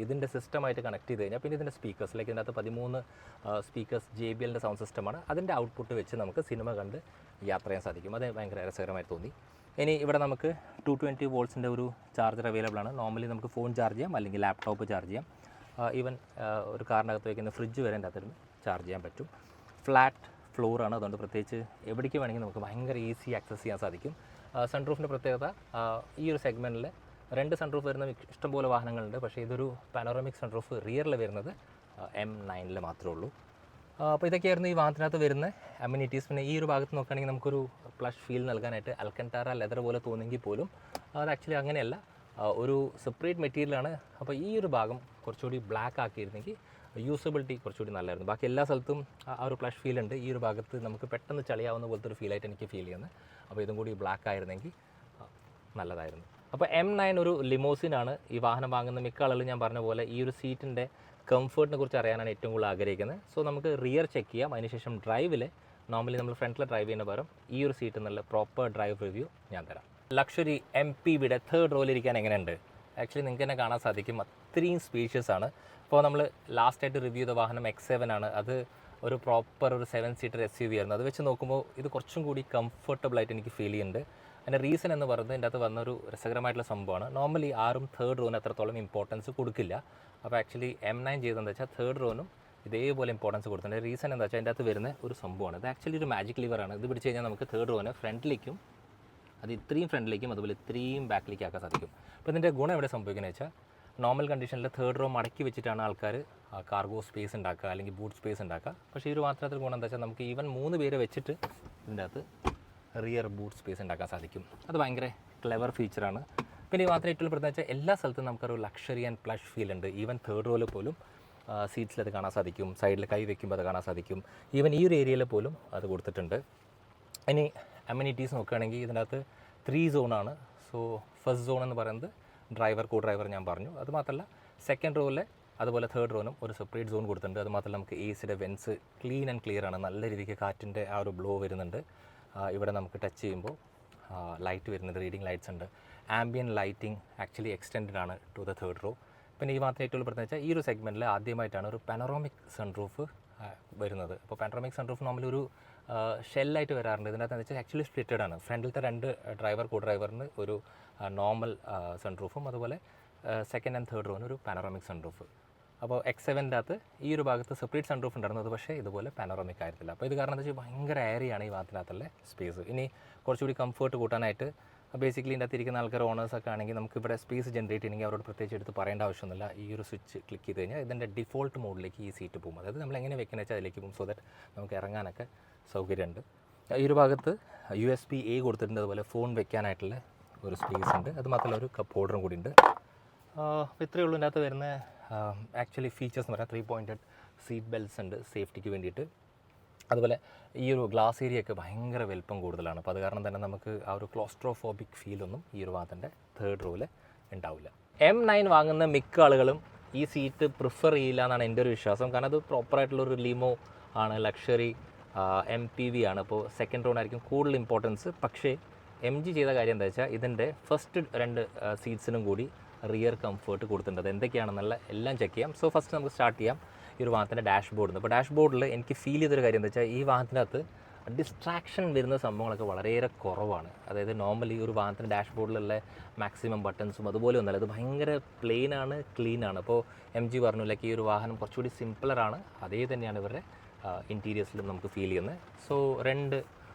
ഇതിൻ്റെ സിസ്റ്റമായിട്ട് കണക്ട് ചെയ്ത് കഴിഞ്ഞാൽ പിന്നെ ഇതിൻ്റെ സ്പീക്കേഴ്സിലേക്ക് ഇതിനകത്ത് 13 സ്പീക്കേഴ്സ് JBLൻ്റെ സൗണ്ട് സിസ്റ്റമാണ്. അതിൻ്റെ ഔട്ട്പുട്ട് വെച്ച് നമുക്ക് സിനിമ കണ്ട് യാത്ര ചെയ്യാൻ സാധിക്കും. അത് ഭയങ്കര രസകരമായി തോന്നി. ഇനി ഇവിടെ നമുക്ക് 220 വോൾട്സിൻ്റെ ഒരു ചാർജർ അവൈലബിൾ ആണ്. നോർമലി നമുക്ക് ഫോൺ ചാർജ് ചെയ്യാം, അല്ലെങ്കിൽ ലാപ്ടോപ്പ് ചാർജ് ചെയ്യാം. ഈവൻ ഒരു കാറിനകത്ത് വയ്ക്കുന്ന ഫ്രിഡ്ജ് വരെ എൻ്റെ അകത്തിരുന്ന് ചാർജ് ചെയ്യാൻ പറ്റും. ഫ്ലാറ്റ് ഫ്ലോറാണ്, അതുകൊണ്ട് പ്രത്യേകിച്ച് എവിടേക്ക് വേണമെങ്കിൽ നമുക്ക് ഭയങ്കര ഈസി ആക്സസ് ചെയ്യാൻ സാധിക്കും. സൺറൂഫിൻ്റെ പ്രത്യേകത ഈ ഒരു സെഗ്മെൻറ്റിൽ 2 സൺറൂഫ് വരുന്ന ഇഷ്ടംപോലെ വാഹനങ്ങളുണ്ട്. പക്ഷേ ഇതൊരു പാനോറമിക് സൺറൂഫ് റിയറിൽ വരുന്നത് M9 മാത്രമേ ഉള്ളൂ. അപ്പോൾ ഇതൊക്കെയായിരുന്നു ഈ വാഹനത്തിനകത്ത് വരുന്ന അമ്യൂണിറ്റീസ്. പിന്നെ ഈ ഒരു ഭാഗത്ത് നോക്കുകയാണെങ്കിൽ നമുക്കൊരു പ്ലഷ് ഫീൽ നൽകാനായിട്ട് അൽക്കൻടാറ ലെതർ പോലെ തോന്നുമെങ്കിൽ പോലും അത് ആക്ച്വലി അങ്ങനെയല്ല, ഒരു സെപ്പറേറ്റ് മെറ്റീരിയലാണ്. അപ്പോൾ ഈ ഒരു ഭാഗം കുറച്ചുകൂടി ബ്ലാക്ക് ആക്കിയിരുന്നെങ്കിൽ യൂസബിലിറ്റി കുറച്ചുകൂടി നല്ലതായിരുന്നു. ബാക്കി എല്ലാ സ്ഥലത്തും ആ ഒരു പ്ലഷ് ഫീൽ ഉണ്ട്. ഈ ഒരു ഭാഗത്ത് നമുക്ക് പെട്ടെന്ന് ചളിയാവുന്ന പോലത്തെ ഒരു ഫീലായിട്ട് എനിക്ക് ഫീൽ ചെയ്യുന്നത്. അപ്പോൾ ഇതും കൂടി ബ്ലാക്ക് ആയിരുന്നെങ്കിൽ നല്ലതായിരുന്നു. അപ്പോൾ M9 ഒരു ലിമോസിനാണ്. ഈ വാഹനം വാങ്ങുന്ന മിക്ക ആളുകളും ഞാൻ പറഞ്ഞ പോലെ ഈ ഒരു സീറ്റിൻ്റെ കംഫർട്ടിനെ കുറിച്ച് അറിയാനാണ് ഏറ്റവും കൂടുതൽ ആഗ്രഹിക്കുന്നത്. സോ നമുക്ക് റിയർ ചെക്ക് ചെയ്യാം. അതിനുശേഷം ഡ്രൈവിൽ നോർമലി നമ്മൾ ഫ്രണ്ടിൽ ഡ്രൈവ് ചെയ്യുന്ന പകരം ഈ ഒരു സീറ്റ് എന്നുള്ള പ്രോപ്പർ ഡ്രൈവ് റിവ്യൂ ഞാൻ തരാം. ലക്ഷറി MPVയുടെ തേർഡ് റോയിലിരിക്കാൻ എങ്ങനെയുണ്ട്? ആക്ച്വലി നിങ്ങൾക്ക് തന്നെ കാണാൻ സാധിക്കും, അത്രയും സ്പേഷ്യസ് ആണ്. ഇപ്പോൾ നമ്മൾ ലാസ്റ്റായിട്ട് റിവ്യൂ ചെയ്ത വാഹനം X7 ആണ്. അത് ഒരു പ്രോപ്പർ ഒരു 7 സീറ്റർ SUV ആയിരുന്നു. അത് വെച്ച് നോക്കുമ്പോൾ ഇത് കുറച്ചും കൂടി കംഫർട്ടബിളായിട്ട് എനിക്ക് ഫീൽ ചെയ്യുന്നുണ്ട്. അതിൻ്റെ റീസൺ എന്ന് പറയുന്നത് ഇതിൻ്റെ അകത്ത് വന്നൊരു രസകരമായിട്ടുള്ള സംഭവമാണ്. നോർമലി ആരും തേർഡ് റോന് അത്രത്തോളം ഇമ്പോർട്ടൻസ് കൊടുക്കില്ല. അപ്പോൾ ആക്ച്വലി M9 ചെയ്തതെന്ന് വെച്ചാൽ തേർഡ് റോനും ഇതേപോലെ ഇമ്പോർട്ടൻസ് കൊടുത്തിട്ടുണ്ട്. റീസൺ എന്താ വെച്ചാൽ അതിൻ്റെ അകത്ത് വരുന്ന ഒരു സംഭവമാണ്. ഇത് ആക്ച്വലി ഒരു മാജിക് ലിവറാണ്. ഇത് പിടിച്ച് കഴിഞ്ഞാൽ നമുക്ക് തേർഡ് റോന് ഫ്രണ്ടിലേക്കും അത് ഇത്രയും ഫ്രണ്ടിലേക്കും അതുപോലെ ഇത്രയും ബാക്കിലേക്ക് ആക്കാൻ സാധിക്കും. അപ്പോൾ ഇതിൻ്റെ ഗുണം എവിടെ സംഭവിക്കുന്നത് വെച്ചാൽ നോർമൽ കണ്ടീഷനിൽ തേർഡ് റോ മടക്കി വെച്ചിട്ടാണ് ആൾക്കാർ കാർഗോ സ്പേസ് ഉണ്ടാക്കുക അല്ലെങ്കിൽ ബൂട്ട് സ്പേസ് ഉണ്ടാക്കുക. പക്ഷേ ഈ ഒരു മാത്രത്തിൽ ഗുണം എന്താ വെച്ചാൽ നമുക്ക് ഈവൻ 3 പേരെ വെച്ചിട്ട് ഇതിൻ്റെ അകത്ത് റിയർ ബൂട്ട് സ്പേസ് ഉണ്ടാക്കാൻ സാധിക്കും. അത് ഭയങ്കര ക്ലെവർ ഫീച്ചറാണ്. പിന്നെ ഈ മാത്രം ഏറ്റവും പ്രത്യേകിച്ച് വെച്ചാൽ എല്ലാ സ്ഥലത്തും നമുക്കൊരു ലക്ഷറി ആൻഡ് പ്ലഷ് ഫീൽ ഉണ്ട്. ഈവൻ തേർഡ് റോയിൽ പോലും സീറ്റ്സിൽ അത് കാണാൻ സാധിക്കും, സൈഡിൽ കൈ വെക്കുമ്പോൾ അത് കാണാൻ സാധിക്കും. ഈവൻ ഈ ഒരു ഏരിയയിൽ പോലും അത് കൊടുത്തിട്ടുണ്ട്. ഇനി അമ്യൂണിറ്റീസ് നോക്കുകയാണെങ്കിൽ ഇതിനകത്ത് 3 സോണാണ്. സോ ഫസ്റ്റ് സോൺ എന്ന് പറയുന്നത് ഡ്രൈവർ, കോ ഡ്രൈവർ ഞാൻ പറഞ്ഞു. അതുമാത്രമല്ല സെക്കൻഡ് റോയിൽ അതുപോലെ തേർഡ് റോനും ഒരു സെപ്പറേറ്റ് സോൺ കൊടുത്തിട്ടുണ്ട്. അതുമാത്രമല്ല നമുക്ക് ACയുടെ വെൻസ് ക്ലീൻ ആൻഡ് ക്ലിയർ ആണ്. നല്ല രീതിക്ക് കാറ്റിൻ്റെ ആ ഒരു ബ്ലോ വരുന്നുണ്ട്. ഇവിടെ നമുക്ക് ടച്ച് ചെയ്യുമ്പോൾ ലൈറ്റ് വരുന്നുണ്ട്, റീഡിംഗ് ലൈറ്റ്സ് ഉണ്ട്. ആംബിയൻ ലൈറ്റിംഗ് ആക്ച്വലി എക്സ്റ്റെൻഡ് ആണ് ടു ദ തേർഡ് റോ. പിന്നെ ഈ മാത്രം ഏറ്റവും പ്രത്യേകിച്ച് ഈ ഒരു സെഗ്മെൻറ്റിൽ ആദ്യമായിട്ടാണ് ഒരു പാനോറമിക് സൺറൂഫ് വരുന്നത്. അപ്പോൾ പാനോറമിക് സൺറൂഫ് നോർമലി ഒരു ഷെല്ലായിട്ട് വരാറുണ്ട്. ഇതിനകത്ത് എന്ന് വെച്ചാൽ ആക്ച്വലി സ്പ്ലിറ്റഡ് ആണ്. ഫ്രണ്ടിലത്തെ 2 ഡ്രൈവർ, കോ ഡ്രൈവറിന് ഒരു നോർമൽ സൺറൂഫും അതുപോലെ സെക്കൻഡ് ആൻഡ് തേർഡ് റോന് ഒരു പാനോറമിക് സൺറൂഫ്. അപ്പോൾ X7ൻ്റെ അകത്ത് ഈ ഒരു ഭാഗത്ത് സെപ്പറേറ്റ് സൺറൂഫ് ഉണ്ടായിരുന്നത്, പക്ഷേ ഇതുപോലെ പാനോറമിക് ആയിരുന്നില്ല. അപ്പോൾ ഇത് കാരണം എന്താ വെച്ചാൽ ഭയങ്കര ഏരിയാണ് ഈ ഭാഗത്തിനകത്തുള്ള സ്പേസ്. ഇനി കുറച്ചുകൂടി കംഫർട്ട് കൂട്ടാനായിട്ട് ബേസിക്കലി ഇതിൻ്റെ അകത്ത് ഇരിക്കുന്ന ആൾക്കാർ ഓണേഴ്സൊക്കെ ആണെങ്കിൽ നമുക്ക് ഇവിടെ സ്പേസ് ജനറേറ്റ് ചെയ്യണമെങ്കിൽ അവരോട് പ്രത്യേകിച്ച് എടുത്ത് പറയേണ്ട ആവശ്യമൊന്നുമില്ല. ഈ ഒരു സ്വിച്ച് ക്ലിക്ക് ചെയ്ത് കഴിഞ്ഞാൽ ഇതിൻ്റെ ഡിഫോൾട്ട് മോഡിലേക്ക് ഈ സീറ്റ് പോകും. അതായത് നമ്മൾ എങ്ങനെ വെക്കുന്നത് വെച്ചാൽ അതിലേക്ക് പോകും. സോ ദാറ്റ് നമുക്ക് ഇറങ്ങാനൊക്കെ സൗകര്യമുണ്ട്. ഈ ഒരു ഭാഗത്ത് USB-A കൊടുത്തിട്ടുണ്ട്. അതുപോലെ ഫോൺ വെക്കാനായിട്ടുള്ള ഒരു സ്പേസ് ഉണ്ട്. അത് മാത്രമല്ല ഒരു കപ്പ് ഹോൾഡറും കൂടി ഉണ്ട്. അപ്പോൾ ഇത്രയേ ഉള്ളൂ ഇതിനകത്ത് വരുന്ന ആക്ച്വലി ഫീച്ചേഴ്സ് എന്ന് പറയാം. 3 പോയിൻറ്റഡ് സീറ്റ് ബെൽറ്റ്സ് ഉണ്ട് സേഫ്റ്റിക്ക് വേണ്ടിയിട്ട്. അതുപോലെ ഈ ഒരു ഗ്ലാസ് ഏരിയ ഒക്കെ ഭയങ്കര വലിപ്പം കൂടുതലാണ്. അപ്പോൾ അത് കാരണം തന്നെ നമുക്ക് ആ ഒരു ക്ലോസ്ട്രോഫോബിക് ഫീലൊന്നും ഈ ഒരു വാഹനത്തിൻ്റെ തേർഡ് റോയിൽ ഉണ്ടാവില്ല. M9 വാങ്ങുന്ന മിക്ക ആളുകളും ഈ സീറ്റ് പ്രിഫർ ചെയ്യില്ല എന്നാണ് എൻ്റെ ഒരു വിശ്വാസം. കാരണം അത് പ്രോപ്പറായിട്ടുള്ളൊരു ലിമോ ആണ്, ലക്ഷറി MPV ആണ്. അപ്പോൾ സെക്കൻഡ് റോണായിരിക്കും കൂടുതൽ ഇമ്പോർട്ടൻസ്. പക്ഷേ MG ചെയ്ത കാര്യം എന്താ വെച്ചാൽ ഇതിൻ്റെ ഫസ്റ്റ് 2 സീറ്റ്സിനും കൂടി റിയർ കംഫേർട്ട് കൊടുത്തിട്ടുണ്ട്. എന്തൊക്കെയാണെന്നുള്ള എല്ലാം ചെക്ക് ചെയ്യാം. സോ ഫസ്റ്റ് നമുക്ക് സ്റ്റാർട്ട് ചെയ്യാം ഈ ഒരു വാഹനത്തിൻ്റെ ഡാഷ്ബോർഡിൽ. അപ്പോൾ ഡാഷ്ബോർഡിൽ എനിക്ക് ഫീൽ ചെയ്തൊരു കാര്യം എന്താ വെച്ചാൽ ഈ വാഹനത്തിനകത്ത് ഡിസ്ട്രാക്ഷൻ വരുന്ന സംഭവങ്ങളൊക്കെ വളരെയേറെ കുറവാണ്. അതായത് നോർമലി ഒരു വാഹനത്തിൻ്റെ ഡാഷ്ബോർഡിലുള്ള മാക്സിമം ബട്ടൺസും അതുപോലെ ഒന്നല്ല, ഇത് ഭയങ്കര പ്ലെയിനാണ്, ക്ലീനാണ്. അപ്പോൾ MG പറഞ്ഞു ലൈക്ക് ഈ ഒരു വാഹനം കുറച്ചുകൂടി സിംപിളറാണ്. അതേ തന്നെയാണ് ഇവരുടെ ഇൻറ്റീരിയേഴ്സിലും നമുക്ക് ഫീൽ ചെയ്യുന്നത്. So 2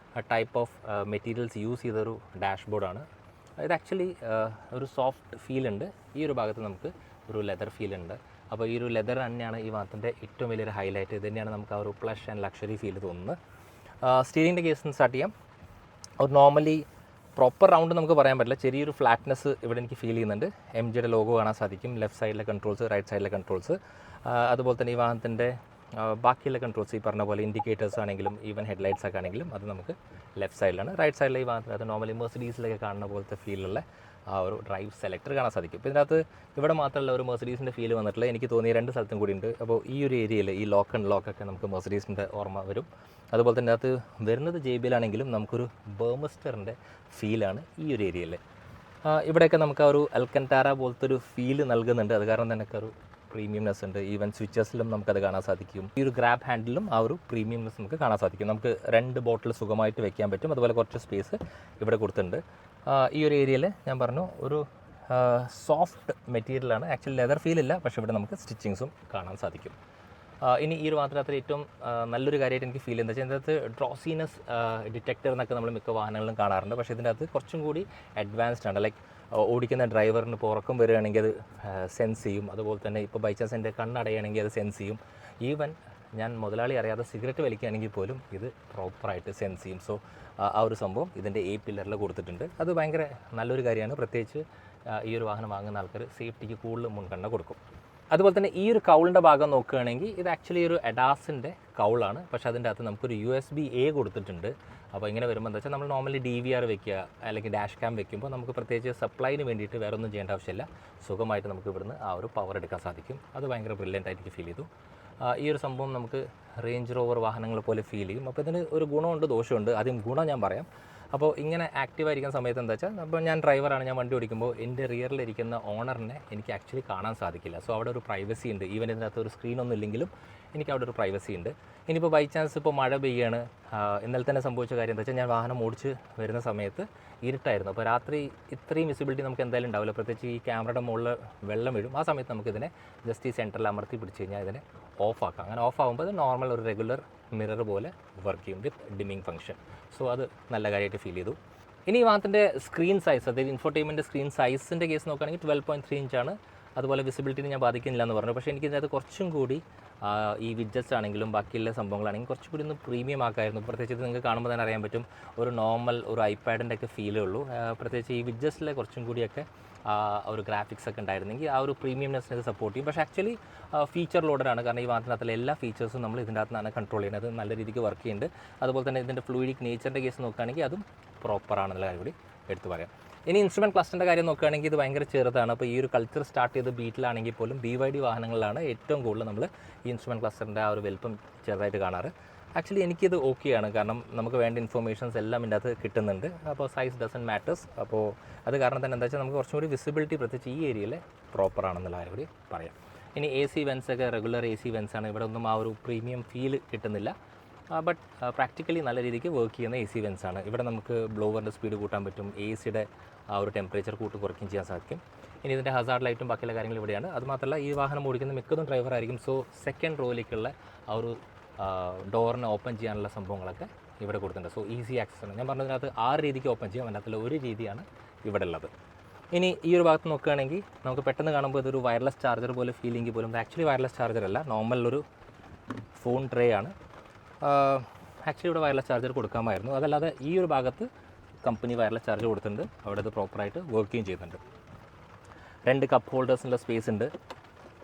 type of materials use ചെയ്തൊരു ഡാഷ്ബോർഡാണ് ഇത്. ആക്ച്വലി ഒരു സോഫ്റ്റ് ഫീലുണ്ട്. ഈ ഒരു ഭാഗത്ത് നമുക്ക് ഒരു ലെതർ ഫീലുണ്ട്. അപ്പോൾ ഈ ഒരു ലെതർ തന്നെയാണ് ഈ വാഹനത്തിൻ്റെ ഏറ്റവും വലിയൊരു ഹൈലൈറ്റ്. ഇത് തന്നെയാണ് നമുക്ക് ആ ഒരു പ്ലഷ് ആൻഡ് ലക്ഷറി ഫീൽ തോന്നുന്നത്. സ്റ്റീരിങ്ങിൻ്റെ കേസ് നിന്ന് സ്റ്റാർട്ട് ചെയ്യാം. ഒരു നോർമലി പ്രോപ്പർ റൗണ്ട് നമുക്ക് പറയാൻ പറ്റില്ല, ചെറിയൊരു ഫ്ലാറ്റ്നെസ് ഇവിടെ എനിക്ക് ഫീൽ ചെയ്യുന്നുണ്ട്. MGയുടെ ലോഗോ കാണാൻ സാധിക്കും. ലെഫ്റ്റ് സൈഡിലെ കൺട്രോൾസ്, റൈറ്റ് സൈഡിലെ കൺട്രോൾസ്, അതുപോലെ തന്നെ ഈ വാഹനത്തിൻ്റെ ബാക്കിയുള്ള കൺട്രോൾസ് ഈ പറഞ്ഞ പോലെ ഇൻഡിക്കേറ്റേഴ്സ് ആണെങ്കിലും ഈവൻ ഹെഡ്ലൈറ്റ്സ് ഒക്കെ ആണെങ്കിലും അത് നമുക്ക് ലെഫ്റ്റ് സൈഡിലാണ്. റൈറ്റ് സൈഡിലെ ഈ വാഹനത്തിനകത്ത് നോർമലി മെർസിഡീസിലൊക്കെ കാണുന്ന പോലത്തെ ഫീലുള്ള ആ ഒരു ഡ്രൈവ് സെലക്ടർ കാണാൻ സാധിക്കും. ഇപ്പോൾ ഇതിനകത്ത് ഇവിടെ മാത്രമല്ല ഒരു മെർസിഡീസിൻ്റെ ഫീൽ വന്നിട്ടുള്ള എനിക്ക് തോന്നിയ 2 സ്ഥലത്തും കൂടി ഉണ്ട്. അപ്പോൾ ഈ ഒരു ഏരിയയിൽ ഈ ലോക്ക് ആൻഡ് ലോക്കൊക്കെ നമുക്ക് മെർസിഡീസിൻ്റെ ഓർമ്മ വരും. അതുപോലെ തന്നെ അത് വരുന്നത് JBL ആണെങ്കിലും നമുക്കൊരു ബർമസ്റ്ററിൻ്റെ ഫീലാണ് ഈ ഒരു ഏരിയയിൽ. ഇവിടെയൊക്കെ നമുക്ക് ആ ഒരു അൽക്കൻറ്റാര പോലത്തെ ഒരു ഫീൽ നൽകുന്നുണ്ട്. അത് കാരണം തന്നെ ഒരു പ്രീമിയംനെസ് ഉണ്ട്. ഈവൻ സ്വിച്ചസിലും നമുക്കത് കാണാൻ സാധിക്കും. ഈ ഒരു ഗ്രാബ് ഹാൻഡിലും ആ ഒരു പ്രീമിയംനെസ് നമുക്ക് കാണാൻ സാധിക്കും. നമുക്ക് 2 ബോട്ടിൽ സുഖമായിട്ട് വെക്കാൻ പറ്റും. അതുപോലെ കുറച്ച് സ്പേസ് ഇവിടെ കൊടുത്തിട്ടുണ്ട്. ഈ ഒരു ഏരിയയിൽ ഞാൻ പറഞ്ഞു ഒരു സോഫ്റ്റ് മെറ്റീരിയലാണ്. ആക്ച്വലി ലെതർ ഫീലില്ല, പക്ഷേ ഇവിടെ നമുക്ക് സ്റ്റിച്ചിങ്സും കാണാൻ സാധിക്കും. ഇനി ഈ ഒരു വാഹനത്തിൽ ഏറ്റവും നല്ലൊരു കാര്യമായിട്ട് എനിക്ക് ഫീൽ ചെയ്യുന്നത് വെച്ചാൽ ഇതിനകത്ത് ഡ്രോസീനസ് ഡിറ്റക്ടർ എന്നൊക്കെ നമ്മൾ മിക്ക വാഹനങ്ങളിലും കാണാറുണ്ട്. പക്ഷേ ഇതിൻ്റെ അകത്ത് കുറച്ചും കൂടി അഡ്വാൻസ്ഡ് ആണ്. ലൈക്ക് ഓടിക്കുന്ന ഡ്രൈവറിന് ഇപ്പോൾ ഉറക്കം വരികയാണെങ്കിൽ അത് സെൻസ് ചെയ്യും. അതുപോലെ തന്നെ ഇപ്പോൾ ബൈ ചാൻസ് എൻ്റെ കണ്ണടയുകയാണെങ്കിൽ അത് സെൻസ് ചെയ്യും. ഈവൻ ഞാൻ മുതലാളി അറിയാതെ സിഗരറ്റ് വലിക്കുകയാണെങ്കിൽ പോലും ഇത് പ്രോപ്പറായിട്ട് സെൻസ് ചെയ്യും. സോ ആ ഒരു സംഭവം ഇതിൻ്റെ A പില്ലറിൽ കൊടുത്തിട്ടുണ്ട്. അത് ഭയങ്കര നല്ലൊരു കാര്യമാണ്. പ്രത്യേകിച്ച് ഈ ഒരു വാഹനം വാങ്ങുന്ന ആൾക്കാർ സേഫ്റ്റിക്ക് കൂടുതൽ മുൻഗണന കൊടുക്കും. അതുപോലെ തന്നെ ഈ ഒരു കൗളിൻ്റെ ഭാഗം നോക്കുകയാണെങ്കിൽ ഇത് ആക്ച്വലി ഒരു അഡാസിൻ്റെ കൗളാണ്. പക്ഷേ അതിൻ്റെ അകത്ത് നമുക്കൊരു USB-A കൊടുത്തിട്ടുണ്ട്. അപ്പോൾ ഇങ്ങനെ വരുമ്പോൾ എന്താ വെച്ചാൽ നമ്മൾ നോർമലി DVR വെക്കുക അല്ലെങ്കിൽ ഡാഷ് ക്യാം വെക്കുമ്പോൾ നമുക്ക് പ്രത്യേകിച്ച് സപ്ലൈന് വേണ്ടിയിട്ട് വേറെ ഒന്നും ചെയ്യേണ്ട ആവശ്യമില്ല. സുഖമായിട്ട് നമുക്ക് ഇവിടുന്ന് ആ ഒരു പവർ എടുക്കാൻ സാധിക്കും. അത് ഭയങ്കര ബ്രില്യൻ്റ് ആയിട്ട് ഫീൽ ചെയ്തു. ഈ ഒരു സംഭവം നമുക്ക് റേഞ്ച് റോവർ വാഹനങ്ങൾ പോലെ ഫീൽ ചെയ്യും. അപ്പോൾ ഇതിന് ഒരു ഗുണമുണ്ട് ദോഷമുണ്ട്. ആദ്യം ഗുണം ഞാൻ പറയാം. അപ്പോൾ ഇങ്ങനെ ആക്റ്റീവായിരിക്കുന്ന സമയത്ത് എന്താ വെച്ചാൽ അപ്പോൾ ഞാൻ ഡ്രൈവറാണ്, ഞാൻ വണ്ടി ഓടിക്കുമ്പോൾ എൻ്റെ റിയറിലിരിക്കുന്ന ഓണറിനെ എനിക്ക് ആക്ച്വലി കാണാൻ സാധിക്കില്ല. സോ അവിടെ ഒരു പ്രൈവസി ഉണ്ട്. ഈവൻ ഇതിനകത്ത് ഒരു സ്ക്രീനൊന്നും ഇല്ലെങ്കിലും എനിക്ക് അവിടെ ഒരു പ്രൈവസി ഉണ്ട്. ഇനിയിപ്പോൾ ബൈ ചാൻസ് ഇപ്പോൾ മഴ പെയ്യാണ്, ഇന്നലെ തന്നെ സംഭവിച്ച കാര്യം എന്താ വെച്ചാൽ ഞാൻ വാഹനം ഓടിച്ച് വരുന്ന സമയത്ത് ഇരുട്ടായിരുന്നു. അപ്പോൾ രാത്രി ഇത്രയും വിസിബിലിറ്റി നമുക്ക് എന്തായാലും ഉണ്ടാവില്ല. പ്രത്യേകിച്ച് ഈ ക്യാമറയുടെ മുകളിൽ വെള്ളം വീഴും. ആ സമയത്ത് നമുക്കിതിനെ ജസ്റ്റ് ഈ സെൻറ്ററിൽ അമർത്തി പിടിച്ച് കഴിഞ്ഞാൽ ഇതിനെ ഓഫാക്കാം. അങ്ങനെ ഓഫാകുമ്പോൾ അത് നോർമൽ ഒരു റെഗുലർ മിറർ പോലെ വർക്ക് ചെയ്യും വിത്ത് ഡിമ്മിങ് ഫംഗ്ഷൻ. സോ അത് നല്ല കാര്യമായിട്ട് ഫീൽ ചെയ്തു. ഇനി ഈ വാഹനത്തിൻ്റെ സ്ക്രീൻ സൈസ്, അതായത് ഇൻഫോർടൈൻമെൻറ്റ് സ്ക്രീൻ സൈസിൻ്റെ കേസ് നോക്കുകയാണെങ്കിൽ 12.3 ഇഞ്ചാണ്. അതുപോലെ വിസിബിലിറ്റിന് ഞാൻ ബാധിക്കുന്നില്ല എന്ന് പറഞ്ഞു. പക്ഷേ എനിക്കിതിനകത്ത് കുറച്ചും കൂടി ഈ വിഡ്ജറ്റ്സ് ആണെങ്കിലും ബാക്കിയുള്ള സംഭവങ്ങളാണെങ്കിലും കുറച്ചും കൂടി ഒന്ന് പ്രീമിയം ആക്കായിരുന്നു. പ്രത്യേകിച്ച് നിങ്ങൾക്ക് കാണുമ്പോൾ തന്നെ അറിയാൻ പറ്റും ഒരു നോർമൽ ഒരു ഐപാഡിൻ്റെ ഒക്കെ ഫീലേ ഉള്ളൂ. പ്രത്യേകിച്ച് ഈ വിഡ്ജറ്റ്സിലെ കുറച്ചും കൂടിയൊക്കെ ഒരു ഗ്രാഫിക്സ് ഒക്കെ ഉണ്ടായിരുന്നെങ്കിൽ ആ ഒരു പ്രീമിയംനെസ്സിനെ ഇത് സപ്പോർട്ട് ചെയ്യും. പക്ഷേ ആക്ച്വലി ഫീച്ചർ ലോഡറാണ്. കാരണം ഈ വാഹനത്തിലെ എല്ലാ ഫീച്ചേഴ്സും നമ്മൾ ഇതിൻ്റെ അകത്താണ് കൺട്രോൾ ചെയ്യുന്നത്. അത് നല്ല രീതിക്ക് വർക്ക് ചെയ്യുന്നുണ്ട്. അതുപോലെ തന്നെ ഇതിൻ്റെ ഫ്ലൂയിഡിക് നേച്ചറിൻ്റെ കേസ് നോക്കുകയാണെങ്കിൽ അതും പ്രോപ്പറാണെന്നുള്ള കാര്യം കൂടി എടുത്തു പറയാം. ഇനി ഇൻസ്ട്രുമെൻറ്റ് ക്ലസ്റ്ററിൻ്റെ കാര്യം നോക്കുകയാണെങ്കിൽ ഇത് ഭയങ്കര ചെറുതാണ്. അപ്പോൾ ഈ ഒരു കൾച്ചർ സ്റ്റാർട്ട് ചെയ്ത് ബീറ്റിലാണെങ്കിൽ പോലും BYD വാഹനങ്ങളിലാണ് ഏറ്റവും കൂടുതൽ നമ്മൾ ഈ ഇൻസ്ട്രുമെൻറ്റ് ക്ലസ്റ്ററിൻ്റെ ആ ഒരു വലുപ്പം ചെറുതായിട്ട് കാണാറ്. ആക്ച്വലി എനിക്കിത് ഓക്കെയാണ്. കാരണം നമുക്ക് വേണ്ട ഇൻഫർമേഷൻസ് എല്ലാം ഇതിൻ്റെ അകത്ത് കിട്ടുന്നുണ്ട്. അപ്പോൾ സൈസ് ഡസൻ മാറ്റേഴ്സ്. അപ്പോൾ അത് കാരണം തന്നെ എന്താ വെച്ചാൽ നമുക്ക് കുറച്ചും കൂടി വിസിബിലിറ്റി പ്രത്യേകിച്ച് ഈ ഏരിയയിൽ പ്രോപ്പറാണെന്നുള്ള കാര്യം കൂടി പറയാം. ഇനി AC വെൻസ് ഒക്കെ റെഗുലർ AC വെൻസാണ്. ഇവിടെ ഒന്നും ആ ഒരു പ്രീമിയം ഫീൽ കിട്ടുന്നില്ല. ബട്ട് പ്രാക്ടിക്കലി നല്ല രീതിക്ക് വർക്ക് ചെയ്യുന്ന AC വെൻസാണ്. ഇവിടെ നമുക്ക് ബ്ലോവറിൻ്റെ സ്പീഡ് കൂട്ടാൻ പറ്റും. ACയുടെ ആ ഒരു ടെമ്പറേച്ചർ കുറയ്ക്കുകയും ചെയ്യാൻ സാധിക്കും. ഇനി ഇതിൻ്റെ ഹസാർഡ് ലൈറ്റും ബാക്കിയുള്ള കാര്യങ്ങൾ ഇവിടെയാണ്. അതുമാത്രമല്ല ഈ വാഹനം ഓടിക്കുന്ന മിക്കതും ഡ്രൈവറായിരിക്കും. സോ സെക്കൻഡ് റോയിലേക്കുള്ള ആ ഒരു ഡോറിനെ ഓപ്പൺ ചെയ്യാനുള്ള സംഭവങ്ങളൊക്കെ ഇവിടെ കൊടുത്തിട്ടുണ്ട്. സോ ഈസി ആക്സസ് ആണ്. ഞാൻ പറഞ്ഞതിനകത്ത് 6 രീതിക്ക് ഓപ്പൺ ചെയ്യാം. അതിനകത്തുള്ള ഒരു രീതിയാണ് ഇവിടെ ഉള്ളത്. ഇനി ഈ ഒരു ഭാഗത്ത് നോക്കുകയാണെങ്കിൽ നമുക്ക് പെട്ടെന്ന് കാണുമ്പോൾ ഇതൊരു വയർലെസ് ചാർജർ പോലെ ഫീലിംഗ് പോലും. ആക്ച്വലി വയർലെസ് ചാർജർ അല്ല, നോർമൽ ഒരു ഫോൺ ട്രേ ആണ്. ആക്ച്വലി ഇവിടെ വയർലെസ് ചാർജർ കൊടുക്കാമായിരുന്നു. അതല്ലാതെ ഈ ഒരു ഭാഗത്ത് കമ്പനി വയർലെസ് ചാർജർ കൊടുത്തിട്ടുണ്ട്. അവിടെ ഇത് പ്രോപ്പറായിട്ട് വർക്കുകയും ചെയ്യുന്നുണ്ട്. 2 കപ്പ് ഹോൾഡേഴ്സിനുള്ള സ്പേസ് ഉണ്ട്.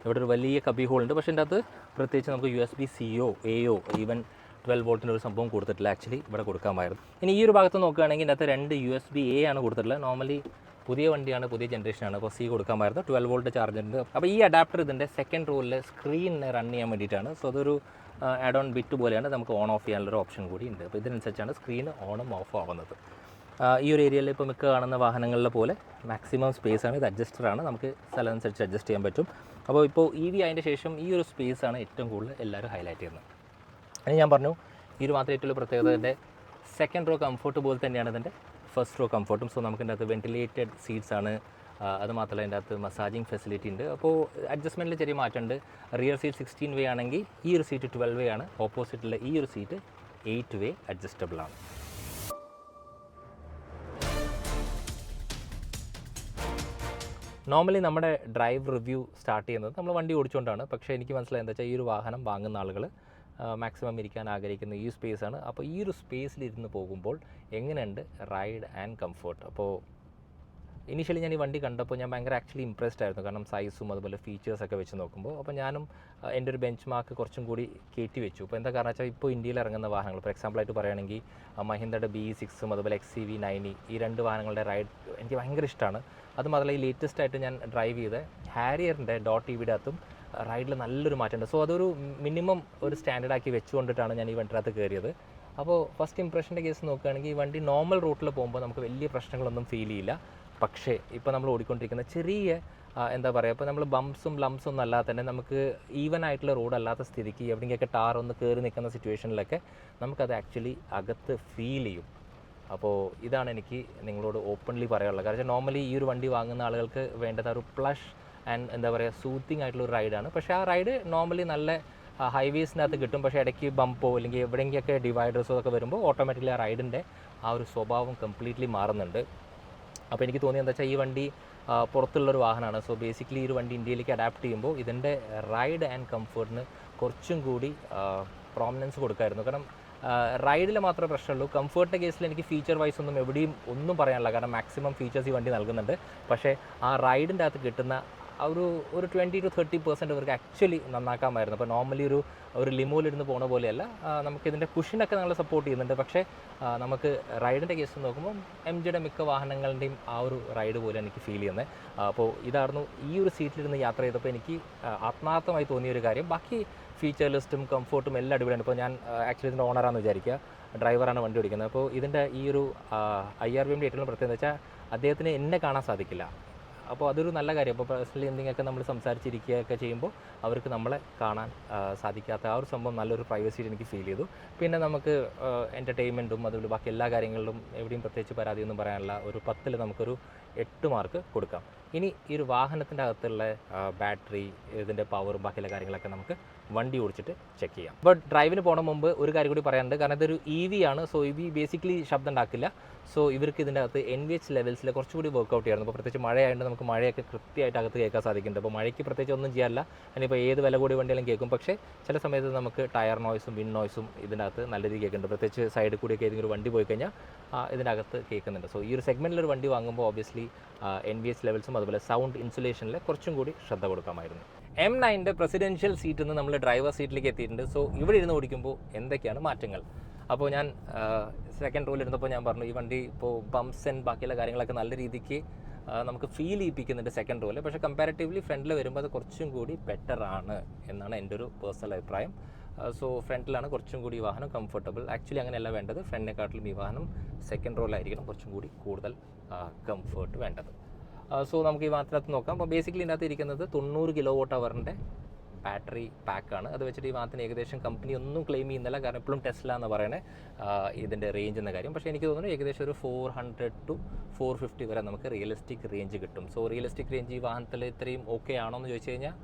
ഇവിടെ ഒരു വലിയ കബി ഹോൾ ഉണ്ട്. പക്ഷേ ഇതിൻ്റെ അകത്ത് പ്രത്യേകിച്ച് നമുക്ക് USB-Cയോ എയോ ഈവൻ 12 വോൾട്ടിൻ്റെ ഒരു സംഭവം കൊടുത്തിട്ടില്ല. ആക്ച്വലി ഇവിടെ കൊടുക്കാമായിരുന്നു. ഇനി ഈ ഒരു ഭാഗത്ത് നോക്കുകയാണെങ്കിൽ ഇതിനകത്ത് 2 USB-A ആണ് കൊടുത്തിട്ടുള്ളത്. നോർമലി പുതിയ വണ്ടിയാണ്, പുതിയ ജനറേഷനാണ്, അപ്പോൾ C കൊടുക്കാമായിരുന്നു. 12 വോൾട്ട് ചാർജറുണ്ട്. അപ്പോൾ ഈ അഡാപ്റ്റർ ഇതിൻ്റെ സെക്കൻഡ് റോളിൽ സ്ക്രീനിനെ റൺ ചെയ്യാൻ വേണ്ടിയിട്ടാണ്. സോ അതൊരു ആഡ് ഓൺ ബിറ്റ് പോലെയാണ്, നമുക്ക് ഓൺ ഓഫ് ചെയ്യാനുള്ളൊരു ഓപ്ഷൻ കൂടി ഉണ്ട്. അപ്പോൾ ഇതിനനുസരിച്ചാണ് സ്ക്രീൻ ഓണും ഓഫും ആവുന്നത്. ഈ ഒരു ഏരിയയിൽ ഇപ്പോൾ മിക്ക കാണുന്ന വാഹനങ്ങളിലെ പോലെ മാക്സിമം സ്പേസാണ്. ഇത് അഡ്ജസ്റ്ററാണ്, നമുക്ക് സ്ഥലം അനുസരിച്ച് അഡ്ജസ്റ്റ് ചെയ്യാൻ പറ്റും. അപ്പോൾ ഇപ്പോൾ EV ആയതിൻ്റെ ശേഷം ഈ ഒരു സ്പേസാണ് ഏറ്റവും കൂടുതൽ എല്ലാവരും ഹൈലൈറ്റ് ചെയ്യുന്നത്. അതിന് ഞാൻ പറഞ്ഞു ഈ ഒരു മാത്രം ഏറ്റവും വലിയ പ്രത്യേകത ഇതിൻ്റെ സെക്കൻഡ് റോ കംഫർട്ട് പോലെ തന്നെയാണ് ഇതിൻ്റെ ഫസ്റ്റ് റോ കംഫർട്ടും. സോ നമുക്ക് ഇതിൻ്റെ അകത്ത് വെൻറ്റിലേറ്റഡ് സീറ്റ്സ് ആണ്. അത് മാത്രമല്ല ഇതിൻ്റെ അകത്ത് മസാജിങ് ഫെസിലിറ്റി ഉണ്ട്. അപ്പോൾ അഡ്ജസ്റ്റ്മെൻറ്റിൽ ചെറിയ മാറ്റമുണ്ട്. റിയർ സീറ്റ് 16 വേ ആണെങ്കിൽ ഈ ഒരു സീറ്റ് 12 വേ ആണ്. ഓപ്പോസിറ്റിലെ ഈ ഒരു സീറ്റ് 8 വേ അഡ്ജസ്റ്റബിൾ ആണ്. നോർമലി നമ്മുടെ ഡ്രൈവ് റിവ്യൂ സ്റ്റാർട്ട് ചെയ്യുന്നത് നമ്മൾ വണ്ടി ഓടിച്ചുകൊണ്ടാണ്. പക്ഷേ എനിക്ക് മനസ്സിലായത് എന്താ വെച്ചാൽ ഈ ഒരു വാഹനം വാങ്ങുന്ന ആളുകൾ മാക്സിമം ഇരിക്കാൻ ആഗ്രഹിക്കുന്ന ഈ സ്പേസാണ്. അപ്പോൾ ഈ ഒരു സ്പേസിലിരുന്ന് പോകുമ്പോൾ എങ്ങനെയുണ്ട് റൈഡ് ആൻഡ് കംഫർട്ട്. അപ്പോൾ ഇനീഷ്യലി ഞാൻ ഈ വണ്ടി കണ്ടപ്പോൾ ഞാൻ ഭയങ്കര ആക്ച്വലി ഇംപ്രസ്ഡ് ആയിരുന്നു. കാരണം സൈസും അതുപോലെ ഫീച്ചേഴ്സൊക്കെ വെച്ച് നോക്കുമ്പോൾ. അപ്പോൾ ഞാനും എൻ്റെ ഒരു ബെഞ്ച് മാർക്ക് കുറച്ചും കൂടി കയറ്റി വെച്ചു. അപ്പോൾ എന്താ കാരണം വെച്ചാൽ ഇപ്പോൾ ഇന്ത്യയിൽ ഇറങ്ങുന്ന വാഹനങ്ങൾ, ഫോർ എക്സാമ്പിളായിട്ട് പറയുകയാണെങ്കിൽ മഹീന്ദ്രയുടെ BE6 അതുപോലെ XCV90 ഈ 2 വാഹനങ്ങളുടെ റൈഡ് എനിക്ക് ഭയങ്കര ഇഷ്ടമാണ്. അത് മാത്രമല്ല ഈ ലേറ്റസ്റ്റ് ആയിട്ട് ഞാൻ ഡ്രൈവ് ചെയ്ത ഹാരിയറിൻ്റെ .EVയുടെ അകത്തും റൈഡിൽ നല്ലൊരു മാറ്റമുണ്ട്. സോ അതൊരു മിനിമം ഒരു സ്റ്റാൻഡേർഡാക്കി വെച്ചുകൊണ്ടിട്ടാണ് ഞാൻ ഈ വണ്ടിക്കകത്ത് കയറിയത്. അപ്പോൾ ഫസ്റ്റ് ഇംപ്രഷൻ്റെ കേസ് നോക്കുകയാണെങ്കിൽ ഈ വണ്ടി നോർമൽ റൂട്ടിൽ പോകുമ്പോൾ നമുക്ക് വലിയ പ്രശ്നങ്ങളൊന്നും ഫീൽ ചെയ്യില്ല. പക്ഷേ ഇപ്പോൾ നമ്മൾ ഓടിക്കൊണ്ടിരിക്കുന്ന ചെറിയ എന്താ പറയുക, ഇപ്പോൾ നമ്മൾ ബംപ്സും ലംസും ഒന്നും അല്ലാതെ തന്നെ നമുക്ക് ഈവൻ ആയിട്ടുള്ള റോഡ് അല്ലാത്ത സ്ഥിതിക്ക് എവിടെയെങ്കിലൊക്കെ ടാർ ഒന്ന് കയറി നിൽക്കുന്ന സിറ്റുവേഷനിലൊക്കെ നമുക്കത് ആക്ച്വലി അകത്ത് ഫീൽ ചെയ്യും. അപ്പോൾ ഇതാണ് എനിക്ക് നിങ്ങളോട് ഓപ്പൺലി പറയാനുള്ളത്. കാരണം നോർമലി ഈ ഒരു വണ്ടി വാങ്ങുന്ന ആളുകൾക്ക് വേണ്ടത് ഒരു പ്ലഷ് ആൻഡ് എന്താ പറയുക സൂത്തിങ് ആയിട്ടുള്ള ഒരു റൈഡാണ്. പക്ഷേ ആ റൈഡ് നോർമലി നല്ല ഹൈവേസിനകത്ത് കിട്ടും. പക്ഷേ ഇടയ്ക്ക് ബമ്പോ അല്ലെങ്കിൽ എവിടെയെങ്കിലൊക്കെ ഡിവൈഡേഴ്സോ ഒക്കെ വരുമ്പോൾ ഓട്ടോമാറ്റിക്കലി ആ റൈഡിൻ്റെ ആ ഒരു സ്വഭാവം കംപ്ലീറ്റ്ലി മാറുന്നുണ്ട്. അപ്പോൾ എനിക്ക് തോന്നിയത് എന്താ വെച്ചാൽ ഈ വണ്ടി പുറത്തുള്ളൊരു വാഹനമാണ്. സോ ബേസിക്കലി ഈ ഒരു വണ്ടി ഇന്ത്യയിലേക്ക് അഡാപ്റ്റ് ചെയ്യുമ്പോൾ ഇതിൻ്റെ റൈഡ് ആൻഡ് കംഫർട്ടിന് കുറച്ചും കൂടി പ്രോമിനൻസ് കൊടുക്കായിരുന്നു. കാരണം റൈഡിൽ മാത്രമേ പ്രശ്നമുള്ളൂ. കംഫർട്ടിൻ്റെ കേസിൽ എനിക്ക് ഫീച്ചർ വൈസ് ഒന്നും എവിടെയും ഒന്നും പറയാനില്ല. കാരണം മാക്സിമം ഫീച്ചേഴ്സ് ഈ വണ്ടി നൽകുന്നുണ്ട്. പക്ഷേ ആ റൈഡിൻ്റെ അകത്ത് കിട്ടുന്ന ഒരു 20 to 30% അവർക്ക് ആക്ച്വലി നന്നാക്കാമായിരുന്നു. അപ്പോൾ നോർമലി ഒരു ലിമോയിലിരുന്ന് പോണ പോലെയല്ല. നമുക്കിതിൻ്റെ കുഷനൊക്കെ നമ്മൾ സപ്പോർട്ട് ചെയ്യുന്നുണ്ട്. പക്ഷേ നമുക്ക് റൈഡിൻ്റെ കേസ് നോക്കുമ്പോൾ MGയുടെ മിക്ക വാഹനങ്ങളുടെയും ആ ഒരു റൈഡ് പോലെ എനിക്ക് ഫീൽ ചെയ്യുന്നത്. അപ്പോൾ ഇതായിരുന്നു ഈ ഒരു സീറ്റിലിരുന്ന് യാത്ര ചെയ്തപ്പോൾ എനിക്ക് ആത്മാർത്ഥമായി തോന്നിയൊരു കാര്യം. ബാക്കി ഫീച്ചർ ലിസ്റ്റും കംഫോർട്ടും എല്ലാം അടിപൊളിയാണ്. ഇപ്പോൾ ഞാൻ ആക്ച്വലി ഇതിൻ്റെ ഓണറാണെന്ന് വിചാരിക്കുക, ഡ്രൈവറാണ് വണ്ടി ഓടിക്കുന്നത്. അപ്പോൾ ഇതിൻ്റെ ഈ ഒരു IRVയുടെ ഏറ്റവും പ്രത്യേകത എന്ന് വെച്ചാൽ അദ്ദേഹത്തിന് എന്നെ കാണാൻ സാധിക്കില്ല. അപ്പോൾ അതൊരു നല്ല കാര്യം. അപ്പോൾ പേഴ്സണലി എന്തെങ്കിലുമൊക്കെ നമ്മൾ സംസാരിച്ചിരിക്കുകയൊക്കെ ചെയ്യുമ്പോൾ അവർക്ക് നമ്മളെ കാണാൻ സാധിക്കാത്ത ആ ഒരു സംഭവം നല്ലൊരു പ്രൈവസി എനിക്ക് ഫീൽ ചെയ്തു. പിന്നെ നമുക്ക് എൻ്റർടൈൻമെൻറ്റും അതുപോലെ ബാക്കി എല്ലാ കാര്യങ്ങളിലും എവിടെയും പ്രത്യേകിച്ച് പരാതിയൊന്നും പറയാനില്ല. ഒരു 10ൽ നമുക്കൊരു 8 മാർക്ക് കൊടുക്കാം. ഇനി ഈ ഒരു വാഹനത്തിൻ്റെ അകത്തുള്ള ബാറ്ററി, ഇതിൻ്റെ പവറും ബാക്കിയുള്ള കാര്യങ്ങളൊക്കെ നമുക്ക് വണ്ടി ഓടിച്ചിട്ട് ചെക്ക് ചെയ്യാം. ബട്ട് ഡ്രൈവിന് പോകണ മുമ്പ് ഒരു കാര്യം കൂടി പറയാനുണ്ട്. കാരണം ഇതൊരു EV ആണ്. സോ EV ബേസിക്കലി ശബ്ദം ഉണ്ടാക്കില്ല. സോ ഇവർക്ക് ഇതിൻ്റെ അകത്ത് NVH ലെവൽസിൽ കുറച്ചുകൂടി വർക്കൗട്ട് ചെയ്യാറുണ്ട്. അപ്പോൾ പ്രത്യേകിച്ച് മഴയായതുകൊണ്ട് നമുക്ക് മഴയൊക്കെ കൃത്യമായിട്ട് അകത്ത് കേൾക്കാൻ സാധിക്കുന്നുണ്ട്. അപ്പോൾ മഴയ്ക്ക് പ്രത്യേകിച്ച് ഒന്നും ചെയ്യാറില്ല. ഇനിയിപ്പോൾ ഏത് വില കൂടി വണ്ടിയെല്ലാം കേൾക്കും. പക്ഷേ ചില സമയത്ത് നമുക്ക് ടയർ നോയ്സും വിൻഡ് നോയ്സും ഇതിൻ്റെ അകത്ത് നല്ല രീതിയിൽ കേൾക്കുന്നുണ്ട്. പ്രത്യേകിച്ച് സൈഡിൽ കൂടിയൊക്കെ ഏതെങ്കിലും ഒരു വണ്ടി പോയി കഴിഞ്ഞാൽ ഇതിനകത്ത് കേൾക്കുന്നുണ്ട്. സോ ഈ ഒരു സെഗ്മെൻറ്റിലൊരു വണ്ടി വാങ്ങുമ്പോൾ ഓബിയസ്ലി NVH ലെവൽസും അതുപോലെ സൗണ്ട് ഇൻസുലേഷനിൽ കുറച്ചും കൂടി ശ്രദ്ധ കൊടുക്കാമായിരുന്നു. M9ൻ്റെ പ്രസിഡൻഷ്യൽ സീറ്റിൽ നിന്ന് നമ്മൾ ഡ്രൈവർ സീറ്റിലേക്ക് എത്തിയിട്ടുണ്ട്. സോ ഇവിടെ ഇരുന്ന് ഓടിക്കുമ്പോൾ എന്തൊക്കെയാണ് മാറ്റങ്ങൾ? അപ്പോൾ ഞാൻ സെക്കൻഡ് റോയിൽ ഇരുന്നപ്പോൾ ഞാൻ പറഞ്ഞു ഈ വണ്ടി ഇപ്പോൾ ബംപ്സ് ആൻഡ് ബാക്കിയുള്ള കാര്യങ്ങളൊക്കെ നല്ല രീതിക്ക് നമുക്ക് ഫീൽ ചെയ്യിപ്പിക്കുന്നുണ്ട് സെക്കൻഡ് റോയിൽ. പക്ഷേ കമ്പാരിറ്റീവ്ലി ഫ്രണ്ടിൽ വരുമ്പോൾ അത് കുറച്ചും കൂടി ബെറ്ററാണ് എന്നാണ് എൻ്റെ ഒരു പേഴ്സണൽ അഭിപ്രായം. സോ ഫ്രണ്ടിലാണ് കുറച്ചും കൂടി ഈ വാഹനം കംഫർട്ടബിൾ. ആക്ച്വലി അങ്ങനെയല്ല വേണ്ടത്. ഫ്രണ്ടിനെക്കാട്ടിലും ഈ വാഹനം സെക്കൻഡ് റോയിലായിരിക്കണം കുറച്ചും കൂടി കൂടുതൽ കംഫർട്ട് വേണ്ടത്. സോ നമുക്ക് ഈ വാഹനത്തിനകത്ത് നോക്കാം. അപ്പോൾ ബേസിക്കലി ഇതിനകത്ത് ഇരിക്കുന്നത് 90 kWh ബാറ്ററി പാക്കാണ്. അത് വെച്ചിട്ട് ഈ വാഹനത്തിന് ഏകദേശം കമ്പനി ഒന്നും ക്ലെയിം ചെയ്യുന്നില്ല. കാരണം എപ്പോഴും ടെസ്ല എന്ന് പറയണേ ഇതിൻ്റെ റേഞ്ച് എന്ന കാര്യം. പക്ഷേ എനിക്ക് തോന്നുന്നു ഏകദേശം ഒരു 400 to 450 വരെ നമുക്ക് റിയലിസ്റ്റിക് റേഞ്ച് കിട്ടും. സോ റിയലിസ്റ്റിക് റേഞ്ച് ഈ വാഹനത്തിൽ ഇത്രയും ഓക്കെ ആണോ എന്ന് ചോദിച്ചു കഴിഞ്ഞാൽ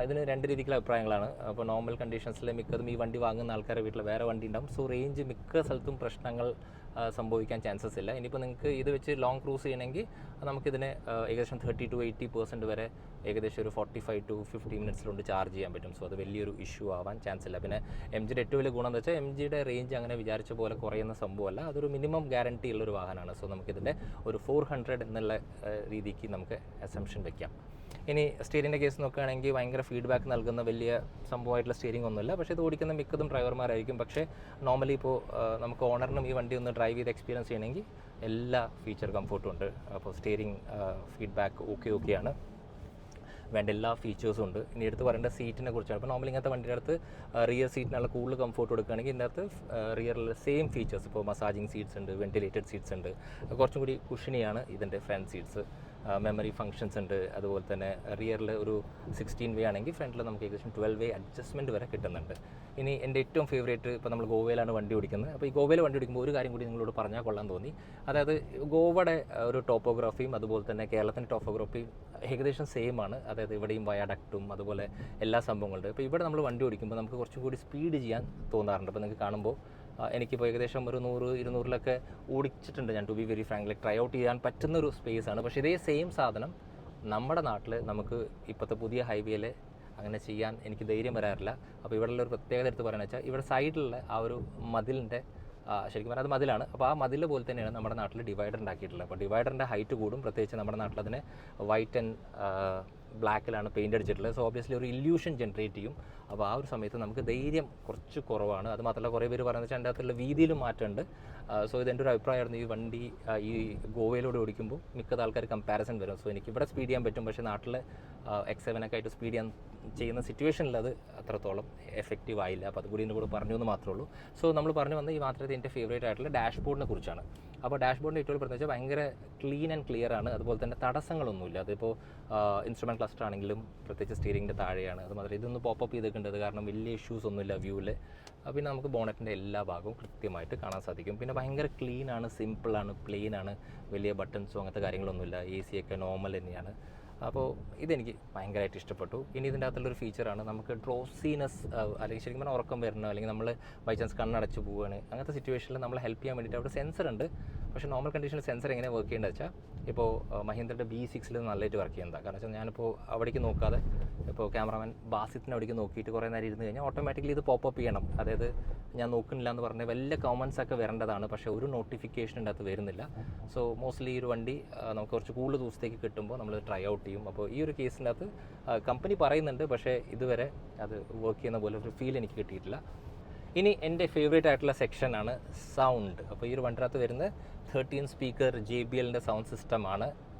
ഇതിന് 2 രീതിക്കുള്ള അഭിപ്രായങ്ങളാണ്. അപ്പോൾ നോർമൽ കണ്ടീഷൻസിൽ മിക്കതും ഈ വണ്ടി വാങ്ങുന്ന ആൾക്കാരുടെ വീട്ടിൽ വേറെ വണ്ടി ഉണ്ടാകും. സോ റേഞ്ച് മിക്ക സ്ഥലത്തും പ്രശ്നങ്ങൾ സംഭവിക്കാൻ ചാൻസസ് ഇല്ല. ഇനിയിപ്പോൾ നിങ്ങൾക്ക് ഇത് വെച്ച് ലോങ് ക്രൂസ് ചെയ്യണമെങ്കിൽ നമുക്കിതിനെ ഏകദേശം 30-80% വരെ ഏകദേശം ഒരു 45 to 50 മിനിറ്റ്സിലുണ്ട് ചാർജ് ചെയ്യാൻ പറ്റും. സോ അത് വലിയൊരു ഇഷ്യൂ ആവാൻ ചാൻസ് ഇല്ല. പിന്നെ MGയുടെ ഏറ്റവും വലിയ ഗുണം എന്ന് വെച്ചാൽ MGയുടെ റേഞ്ച് അങ്ങനെ വിചാരിച്ച പോലെ കുറയുന്ന സംഭവമല്ല, അതൊരു മിനിമം ഗ്യാരണ്ടി ഉള്ളൊരു വാഹനമാണ്. സോ നമുക്കിതിൻ്റെ ഒരു 400 എന്നുള്ള രീതിക്ക് നമുക്ക് അസംഷൻ വയ്ക്കാം. ഇനി സ്റ്റിയറിങ്ങിൻ്റെ കേസ് നോക്കുകയാണെങ്കിൽ ഭയങ്കര ഫീഡ്ബാക്ക് നൽകുന്ന വലിയ സംഭവമായിട്ടുള്ള സ്റ്റിയറിംഗ് ഒന്നുമില്ല. പക്ഷേ ഇത് ഓടിക്കുന്ന മിക്കതും ഡ്രൈവർമാരായിരിക്കും. പക്ഷേ നോർമലി ഇപ്പോൾ നമുക്ക് ഓണറിനും ഈ വണ്ടി ഒന്ന് ഡ്രൈവ് ചെയ്ത് എക്സ്പീരിയൻസ് ചെയ്യണമെങ്കിൽ എല്ലാ ഫീച്ചർ കംഫർട്ടും ഉണ്ട്. അപ്പോൾ സ്റ്റിയറിംഗ് ഫീഡ്ബാക്ക് ഓക്കെയാണ്, വേണ്ട എല്ലാ ഫീച്ചേഴ്സും ഉണ്ട്. ഇനി എടുത്ത് പറയേണ്ട സീറ്റിനെ കുറിച്ചാണ്. ഇപ്പോൾ നോർമലി ഇങ്ങനത്തെ വണ്ടിയുടെ അടുത്ത് റിയർ സീറ്റിനുള്ള കൂടുതൽ കംഫർട്ട് കൊടുക്കുകയാണെങ്കിൽ ഇതിൻ്റെ അകത്ത് റിയറിൽ സെയിം ഫീച്ചേഴ്സ്, ഇപ്പോൾ മസാജിങ് സീറ്റ്സ് ഉണ്ട്, വെന്റിലേറ്റഡ് സീറ്റ്സ് ഉണ്ട്, കുറച്ചും കൂടി കുഷനിയാണ് ഇതിൻ്റെ ഫ്രണ്ട് സീറ്റ്സ്, മെമ്മറി ഫങ്ഷൻസ് ഉണ്ട്. അതുപോലെ തന്നെ റിയറിൽ ഒരു 16 വേ ആണെങ്കിൽ ഫ്രണ്ടിൽ നമുക്ക് ഏകദേശം 12 വേ അഡ്ജസ്റ്റ്മെൻറ്റ് വരെ കിട്ടുന്നുണ്ട്. ഇനി എൻ്റെ ഏറ്റവും ഫേവറേറ്റ്, ഇപ്പോൾ നമ്മൾ ഗോവയിലാണ് വണ്ടി ഓടിക്കുന്നത്. അപ്പോൾ ഈ ഗോവയിൽ വണ്ടി ഓടിക്കുമ്പോൾ ഒരു കാര്യം കൂടി നിങ്ങളോട് പറഞ്ഞാൽ കൊള്ളാൻ തോന്നി. അതായത് ഗോവയുടെ ഒരു ടോപ്പോഗ്രാഫിയും അതുപോലെ തന്നെ കേരളത്തിൻ്റെ ടോപ്പോഗ്രാഫിയും ഏകദേശം സെയിം ആണ്. അതായത് ഇവിടെയും വയാഡക്റ്റും അതുപോലെ എല്ലാ സംഭവങ്ങളുണ്ട്. ഇപ്പോൾ ഇവിടെ നമ്മൾ വണ്ടി ഓടിക്കുമ്പോൾ നമുക്ക് കുറച്ചും കൂടി സ്പീഡ് ചെയ്യാൻ തോന്നാറുണ്ട്. അപ്പോൾ നിങ്ങൾക്ക് കാണുമ്പോൾ എനിക്കിപ്പോൾ ഏകദേശം ഒരു 100-200 ഓടിച്ചിട്ടുണ്ട് ഞാൻ, to be very frank. Try out ചെയ്യാൻ പറ്റുന്നൊരു സ്പേസാണ്. പക്ഷേ ഇതേ സെയിം സാധനം നമ്മുടെ നാട്ടിൽ നമുക്ക് ഇപ്പോഴത്തെ പുതിയ ഹൈവേയിൽ അങ്ങനെ ചെയ്യാൻ എനിക്ക് ധൈര്യം വരാറില്ല. അപ്പോൾ ഇവിടെയുള്ള ഒരു പ്രത്യേകത എടുത്ത് പറയുന്നത് വെച്ചാൽ ഇവിടെ സൈഡിലുള്ള ആ ഒരു മതിലിൻ്റെ, ശരിക്കും പറഞ്ഞാൽ അത് മതിലാണ്. അപ്പോൾ ആ മതിൽ പോലെ തന്നെയാണ് നമ്മുടെ നാട്ടിൽ ഡിവൈഡർ ഉണ്ടാക്കിയിട്ടുള്ളത്. അപ്പോൾ ഡിവൈഡറിൻ്റെ ഹൈറ്റ് കൂടും, പ്രത്യേകിച്ച് നമ്മുടെ നാട്ടിൽ അതിനെ വൈറ്റ് ആൻഡ് ബ്ലാക്കിലാണ് പെയിൻ്റ് അടിച്ചിട്ടുള്ളത്. സോ ഓബ്വിയസ്ലി ഒരു ഇല്യൂഷൻ ജനറേറ്റ് ചെയ്യും. അപ്പോൾ ആ ഒരു സമയത്ത് നമുക്ക് ധൈര്യം കുറച്ച് കുറവാണ്. അത് മാത്രമല്ല കുറേ പേര് പറയുന്നത് വെച്ചാൽ അതിൻ്റെ അകത്തുള്ള വീതിയിലും മാറ്റമുണ്ട്. സോ ഇതെൻ്റെ ഒരു അഭിപ്രായമായിരുന്നു. ഈ വണ്ടി ഈ ഗോവയിലൂടെ ഓടിക്കുമ്പോൾ മിക്കത് ആൾക്കാർ കമ്പാരിസൺ വരും. സോ എനിക്ക് ഇവിടെ സ്പീഡ് ചെയ്യാൻ പറ്റും, പക്ഷേ നാട്ടിൽ X7 ആയിട്ട് സ്പീഡ് ചെയ്യുന്ന സിറ്റുവേഷനിൽ അത് അത്രത്തോളം എഫക്റ്റീവ് ആയില്ല. അപ്പോൾ അതുകൂടി എൻ്റെ കൂടെ പറഞ്ഞു എന്ന് മാത്രമേ ഉള്ളൂ. സോ നമ്മൾ പറഞ്ഞു വന്നത് ഈ മാത്രമേ എൻ്റെ ഫേവറേറ്റ് ആയിട്ടുള്ള ഡാഷ്ബോർഡിനെ കുറിച്ചാണ്. അപ്പോൾ ഡാഷ്ബോർഡിൻ്റെ ഏറ്റവും പ്രത്യേകിച്ച് ഭയങ്കര ക്ലീൻ ആൻഡ് ക്ലിയർ ആണ്. അതുപോലെ തന്നെ തടസ്സങ്ങളൊന്നുമില്ല. അതിപ്പോൾ ഇൻസ്ട്രുമെൻറ്റ് ക്ലസ്റ്റർ ആണെങ്കിലും പ്രത്യേകിച്ച് സ്റ്റിയറിങ്ങിൻ്റെ താഴെയാണ്. അത് മാത്രമേ ഇതൊന്ന് പോപ്പപ്പ് ചെയ്തിട്ടുണ്ട്, കാരണം വലിയ ഇഷ്യൂസ് ഒന്നുമില്ല വ്യൂവിൽ. പിന്നെ നമുക്ക് ബോണറ്റിൻ്റെ എല്ലാ ഭാഗവും കൃത്യമായിട്ട് കാണാൻ സാധിക്കും. പിന്നെ ഭയങ്കര ക്ലീനാണ്, സിമ്പിളാണ്, പ്ലെയിനാണ്, വലിയ ബട്ടൺസോ അങ്ങനത്തെ കാര്യങ്ങളൊന്നുമില്ല. AC ഒക്കെ നോർമൽ തന്നെയാണ്. അപ്പോൾ ഇതെനിക്ക് ഭയങ്കരമായിട്ട് ഇഷ്ടപ്പെട്ടു. ഇനി ഇതിൻ്റെ അകത്തുള്ളൊരു ഫീച്ചറാണ് നമുക്ക് ഡ്രോസീനെസ്, അല്ലെങ്കിൽ ശരിക്കും പറഞ്ഞാൽ ഉറക്കം വരണോ, അല്ലെങ്കിൽ നമ്മൾ ബൈ ചാൻസ് കണ്ണടച്ച് പോവുകയാണ്, അങ്ങനത്തെ സിറ്റുവേഷനിൽ നമ്മളെ ഹെൽപ്പ് ചെയ്യാൻ വേണ്ടിയിട്ട് അവിടെ സെൻസർ ഉണ്ട്. പക്ഷേ നോർമൽ കണ്ടീഷനിൽ സെൻസർ എങ്ങനെ വർക്ക് ചെയ്യേണ്ടത് വെച്ചാൽ, ഇപ്പോൾ മഹീന്ദ്രയുടെ B6 നല്ലതായിട്ട് വർക്ക് ചെയ്യുന്നതാണ്. കാരണം വെച്ചാൽ ഞാനിപ്പോൾ അവിടേക്ക് നോക്കാതെ ഇപ്പോൾ ക്യാമറാമാൻ ബാസിത്തിന് അവിടേക്ക് നോക്കിയിട്ട് കുറേ നേരം ഇരുന്ന് കഴിഞ്ഞാൽ ഓട്ടോമാറ്റിക്കലി ഇത് പോപ്പപ്പ് ചെയ്യണം. അതായത് ഞാൻ നോക്കുന്നില്ല എന്ന് പറഞ്ഞാൽ വലിയ കമൻസ് ഒക്കെ വരേണ്ടതാണ്, പക്ഷേ ഒരു നോട്ടിഫിക്കേഷൻ്റെ അകത്ത് വരുന്നില്ല. സോ മോസ്റ്റ്ലി ഈ ഒരു വണ്ടി നമുക്ക് കുറച്ച് കൂടുതൽ ദിവസത്തേക്ക് കിട്ടുമ്പോൾ നമ്മൾ ട്രൈ ഔട്ട് ചെയ്യും. അപ്പോൾ ഈ ഒരു കേസിൻ്റെ അകത്ത് കമ്പനി പറയുന്നുണ്ട്, പക്ഷേ ഇതുവരെ അത് വർക്ക് ചെയ്യുന്ന പോലെ ഒരു ഫീൽ എനിക്ക് കിട്ടിയിട്ടില്ല. ഇനി എൻ്റെ ഫേവറേറ്റ് ആയിട്ടുള്ള സെക്ഷനാണ് സൗണ്ട്. അപ്പോൾ ഈ ഒരു വണ്ടിനകത്ത് വരുന്ന 13 സ്പീക്കർ JBLൻ്റെ സൗണ്ട് സിസ്റ്റമാണ്.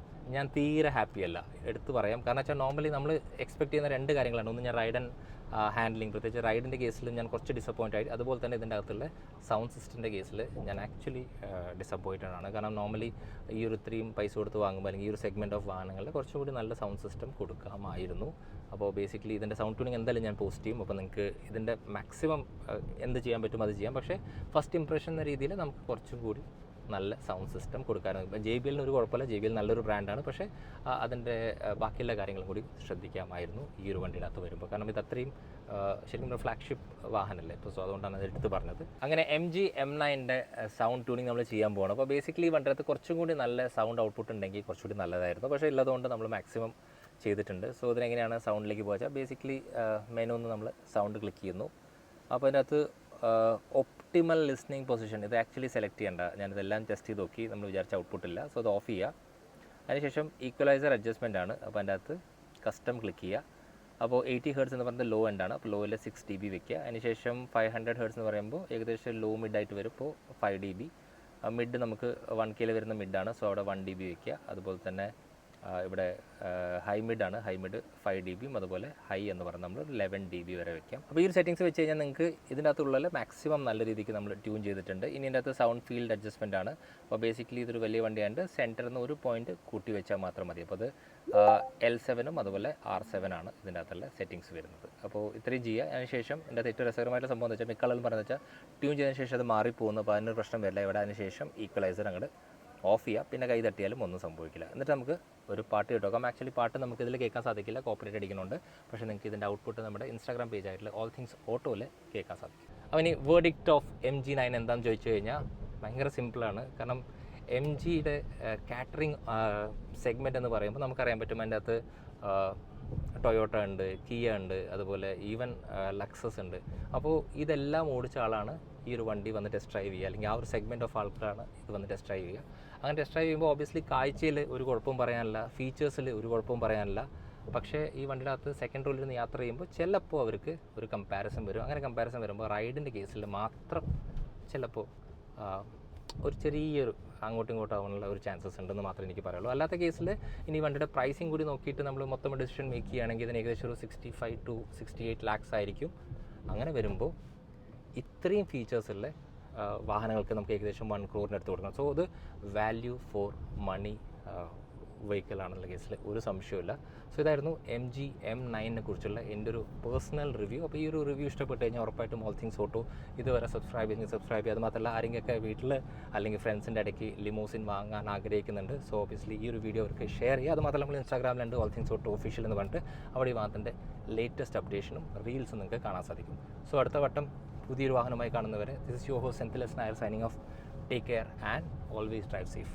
ഞാൻ തീരെ ഹാപ്പിയല്ല, എടുത്തു പറയാം. കാരണം വെച്ചാൽ നോർമലി നമ്മൾ എക്സ്പെക്ട് ചെയ്യുന്ന രണ്ട് കാര്യങ്ങളാണ്. ഒന്ന്, ഞാൻ റൈഡ് ആൻഡ് ഹാൻഡ്ലിങ്, പ്രത്യേകിച്ച് റൈഡിൻ്റെ കേസിൽ ഞാൻ കുറച്ച് ഡിസപ്പോയിൻ്റ് ആയി. അതുപോലെ തന്നെ ഇതിൻ്റെ അകത്തുള്ള സൗണ്ട് സിസ്റ്റത്തിൻ്റെ കേസിൽ ഞാൻ ആക്ച്വലി ഡിസപ്പോയിൻറ്റഡ് ആണ്. കാരണം നോർമലി ഈ ഒരു ഇത്രയും പൈസ കൊടുത്ത് വാങ്ങുമ്പോൾ അല്ലെങ്കിൽ ഈ ഒരു സെഗ്മെൻറ്റ് ഓഫ് വാഹനങ്ങളിൽ കുറച്ചും കൂടി നല്ല സൗണ്ട് സിസ്റ്റം കൊടുക്കാമായിരുന്നു. അപ്പോൾ ബേസിക്കലി ഇതിൻ്റെ സൗണ്ട് ട്യൂണിങ് എന്തായാലും ഞാൻ പോസ്റ്റ് ചെയ്യും. അപ്പോൾ നിങ്ങൾക്ക് ഇതിൻ്റെ മാക്സിമം എന്ത് ചെയ്യാൻ പറ്റും അത് ചെയ്യാം. പക്ഷേ ഫസ്റ്റ് ഇംപ്രഷൻ എന്ന രീതിയിൽ നമുക്ക് കുറച്ചും കൂടി നല്ല സൗണ്ട് സിസ്റ്റം കൊടുക്കാനാണ്. JBLന് ഒരു കുഴപ്പമില്ല, JBL നല്ലൊരു ബ്രാൻഡാണ്. പക്ഷേ അതിൻ്റെ ബാക്കിയുള്ള കാര്യങ്ങളും കൂടി ശ്രദ്ധിക്കാമായിരുന്നു ഈ ഒരു വണ്ടിയിനകത്ത് വരുമ്പോൾ. കാരണം ഇത് അത്രയും ശരിക്കും ഒരു ഫ്ലാഗ്ഷിപ്പ് വാഹനമല്ലേ, ഇപ്പോൾ സോ അതുകൊണ്ടാണ് അത് എടുത്ത് പറഞ്ഞത്. അങ്ങനെ MG M9ൻ്റെ സൗണ്ട് ട്യൂണിങ് നമ്മൾ ചെയ്യാൻ പോകണം. അപ്പോൾ ബേസിക്കലി ഈ വണ്ടിനകത്ത് കുറച്ചും കൂടി നല്ല സൗണ്ട് ഔട്ട്പുട്ട് ഉണ്ടെങ്കിൽ കുറച്ചുകൂടി നല്ലതായിരുന്നു. പക്ഷേ ഇല്ലതുകൊണ്ട് നമ്മൾ മാക്സിമം ചെയ്തിട്ടുണ്ട്. സോ ഇതിനെങ്ങനെയാണ് സൗണ്ടിലേക്ക് പോകാൻ, ബേസിക്കലി മെനു ഒന്ന് നമ്മൾ സൗണ്ട് ക്ലിക്ക് ചെയ്യുന്നു. അപ്പോൾ അതിനകത്ത് ഒപ്റ്റിമൽ ലിസ്ണിംഗ് പൊസിഷൻ ഇത് ആക്ച്വലി സെലക്ട് ചെയ്യേണ്ട. ഞാനിതെല്ലാം ടെസ്റ്റ് ചെയ്ത് നോക്കി, നമ്മൾ വിചാരിച്ച ഔട്ട്പുട്ടില്ല. സോ അത് ഓഫ് ചെയ്യുക. അതിനുശേഷം ഈക്വലൈസർ അഡ്ജസ്റ്റ്മെൻ്റ് ആണ്. അപ്പോൾ അതിൻ്റെ അകത്ത് കസ്റ്റം ക്ലിക്ക് ചെയ്യുക. അപ്പോൾ 80 ഹെർട്സ് എന്ന് പറയുന്നത് ലോ എൻഡാണ്. അപ്പോൾ ലോയിൽ 6 dB വെക്കുക. അതിനുശേഷം 500 ഹെർട്സ് എന്ന് പറയുമ്പോൾ ഏകദേശം ലോ മിഡായിട്ട് വരും. ഇപ്പോൾ 5 dB. മിഡ് നമുക്ക് 1K വരുന്ന മിഡാണ്. സോ അവിടെ 1 dB വെക്കുക. അതുപോലെ തന്നെ ഇവിടെ ഹൈ മിഡാണ്. ഹൈ മിഡ് 5 dB, അതുപോലെ ഹൈ എന്ന് പറഞ്ഞാൽ നമ്മൾ 11 dB വരെ വെക്കാം. അപ്പോൾ ഈ ഒരു സെറ്റിങ്സ് വെച്ച് കഴിഞ്ഞാൽ നിങ്ങൾക്ക് ഇതിൻ്റെ അകത്തുള്ള മാക്സിമം നല്ല രീതിക്ക് നമ്മൾ ട്യൂൺ ചെയ്തിട്ടുണ്ട്. ഇനി ഇതിൻ്റെ അകത്ത് സൗണ്ട് ഫീൽഡ് അഡ്ജസ്റ്റ്മെൻ്റ് ആണ്. അപ്പോൾ ബേസിക്കലി ഇതൊരു വലിയ വണ്ടിയാണ്ട് സെൻറ്ററിൽ നിന്ന് ഒരു പോയിന്റ് കൂട്ടി വെച്ചാൽ മാത്രം മതി. അപ്പോൾ അത് L7 അതുപോലെ R7 ആണ് ഇതിൻ്റെ അകത്തുള്ള സെറ്റിങ്സ് വരുന്നത്. അപ്പോൾ ഇത്രയും ചെയ്യുക. അതിനുശേഷം ഇതിൻ്റെ അകത്ത് ഏറ്റവും രസകരമായിട്ടുള്ള സംഭവം എന്ന് വെച്ചാൽ മിക്കളെന്ന് പറഞ്ഞാൽ വെച്ചാൽ ട്യൂൺ ചെയ്തതിന് ശേഷം അത് മാറിപ്പോകുന്നു. അപ്പോൾ അതിനൊരു പ്രശ്നം വരില്ല ഇവിടെ. അതിനുശേഷം ഈക്വലൈസർ അങ്ങോട്ട് ഓഫ് ചെയ്യുക. പിന്നെ കൈ തട്ടിയാലും ഒന്നും സംഭവിക്കില്ല. എന്നിട്ട് നമുക്ക് ഒരു പാട്ട് കേട്ടോക്കാം. ആക്ച്വലി പാട്ട് നമുക്ക് ഇതിൽ കേൾക്കാൻ സാധിക്കില്ല, കോപ്പറേറ്റ് അടിക്കുന്നുണ്ട്. പക്ഷേ നിങ്ങൾക്ക് ഇതിൻ്റെ ഔട്ട്പുട്ട് നമ്മുടെ ഇൻസ്റ്റാഗ്രാം പേജ് ആയിട്ടുള്ള ഓൾ തിങ്സ് ഓട്ടോയിൽ കേൾക്കാൻ സാധിക്കും. അപ്പോൾ ഇനി വേർഡിക്റ്റ് ഓഫ് MG9 എന്താണെന്ന് ചോദിച്ചു കഴിഞ്ഞാൽ ഭയങ്കര സിമ്പിളാണ്. കാരണം എം ജിയുടെ കാറ്ററിംഗ് സെഗ്മെൻറ്റ് എന്ന് പറയുമ്പോൾ നമുക്കറിയാൻ പറ്റും അതിൻ്റെ അകത്ത് ടൊയോട്ട ഉണ്ട്, കിയ ഉണ്ട്, അതുപോലെ ഈവൻ ലക്സസ് ഉണ്ട്. അപ്പോൾ ഇതെല്ലാം ഓടിച്ച ആളാണ് ഈ ഒരു വണ്ടി വന്ന് ടെസ്റ്റ് ഡ്രൈവ് ചെയ്യുക, അല്ലെങ്കിൽ ആ ഒരു സെഗ്മെൻറ്റ് ഓഫ് ആൾക്കാരാണ് ഇത് വന്ന് ടെസ്റ്റ് ഡ്രൈവ് ചെയ്യുക. അങ്ങനെ ടെസ്റ്റ് ഡ്രൈവ് ചെയ്യുമ്പോൾ ഒബ്വിയസ്ലി കാഴ്ചയിൽ ഒരു കുഴപ്പവും പറയാനില്ല, ഫീച്ചേഴ്സിൽ ഒരു കുഴപ്പവും പറയാനില്ല. പക്ഷേ ഈ വണ്ടിയുടെ അകത്ത് സെക്കൻഡ് റോയിൽ നിന്ന് യാത്ര ചെയ്യുമ്പോൾ ചിലപ്പോൾ അവർക്ക് ഒരു കമ്പാരിസൺ വരും. അങ്ങനെ കമ്പാരിസൺ വരുമ്പോൾ റൈഡിൻ്റെ കേസിൽ മാത്രം ചിലപ്പോൾ ഒരു ചെറിയൊരു അങ്ങോട്ടും ഇങ്ങോട്ടും ആവാനുള്ള ഒരു ചാൻസസ് ഉണ്ടെന്ന് മാത്രമേ എനിക്ക് പറയുള്ളൂ. അല്ലാത്ത കേസിൽ ഇനി വണ്ടിയുടെ പ്രൈസിങ് കൂടി നോക്കിയിട്ട് നമ്മൾ മൊത്തം ഡിസിഷൻ മേക്ക് ചെയ്യുകയാണെങ്കിൽ ഇതിന് ഏകദേശം ഒരു 65 to 68 lakhs ആയിരിക്കും. അങ്ങനെ വരുമ്പോൾ ഇത്രയും ഫീച്ചേഴ്സുള്ള വാഹനങ്ങൾക്ക് നമുക്ക് ഏകദേശം 1 crore അടുത്ത് കൊടുക്കണം. സോ അത് വാല്യൂ ഫോർ മണി വെഹിക്കിൾ ആണെന്നുള്ള കേസിൽ ഒരു സംശയമില്ല. സോ ഇതായിരുന്നു MG M9 കുറിച്ചുള്ള എൻ്റെ ഒരു പേഴ്സണൽ റിവ്യൂ. അപ്പോൾ ഈ ഒരു റിവ്യൂ ഇഷ്ടപ്പെട്ട് കഴിഞ്ഞാൽ ഉറപ്പായിട്ടും ഓൾ തിങ്സ് ഓട്ടോ ഇതുവരെ സബ്സ്ക്രൈബ് ചെയ്യുക. അത് മാത്രമല്ല ആരെങ്കിലൊക്കെ വീട്ടിൽ അല്ലെങ്കിൽ ഫ്രണ്ട്സിൻ്റെ ഇടയ്ക്ക് ലിമോസിൻ വാങ്ങാൻ ആഗ്രഹിക്കുന്നുണ്ട്. സോ ഒബ്വിയസ്ലി ഈ ഒരു വീഡിയോ അവർക്ക് ഷെയർ ചെയ്യുക. അത് മാത്രമല്ല നമ്മൾ ഇൻസ്റ്റാഗ്രാമിലുണ്ട് ഓൾ തിങ്സ് ഓട്ടോ ഒഫീഷ്യൽ എന്ന് പറഞ്ഞിട്ട് അവിടെ ഈ വാഹനത്തിൻ്റെ ലേറ്റസ്റ്റ് അപ്ഡേഷനും റീൽസും നിങ്ങൾക്ക് കാണാൻ സാധിക്കും. സോ അടുത്ത വട്ടം പുതിയൊരു വാഹനമായി കാണുന്നവരെ this is your host Senthil S Nair signing off. Take care and always drive safe.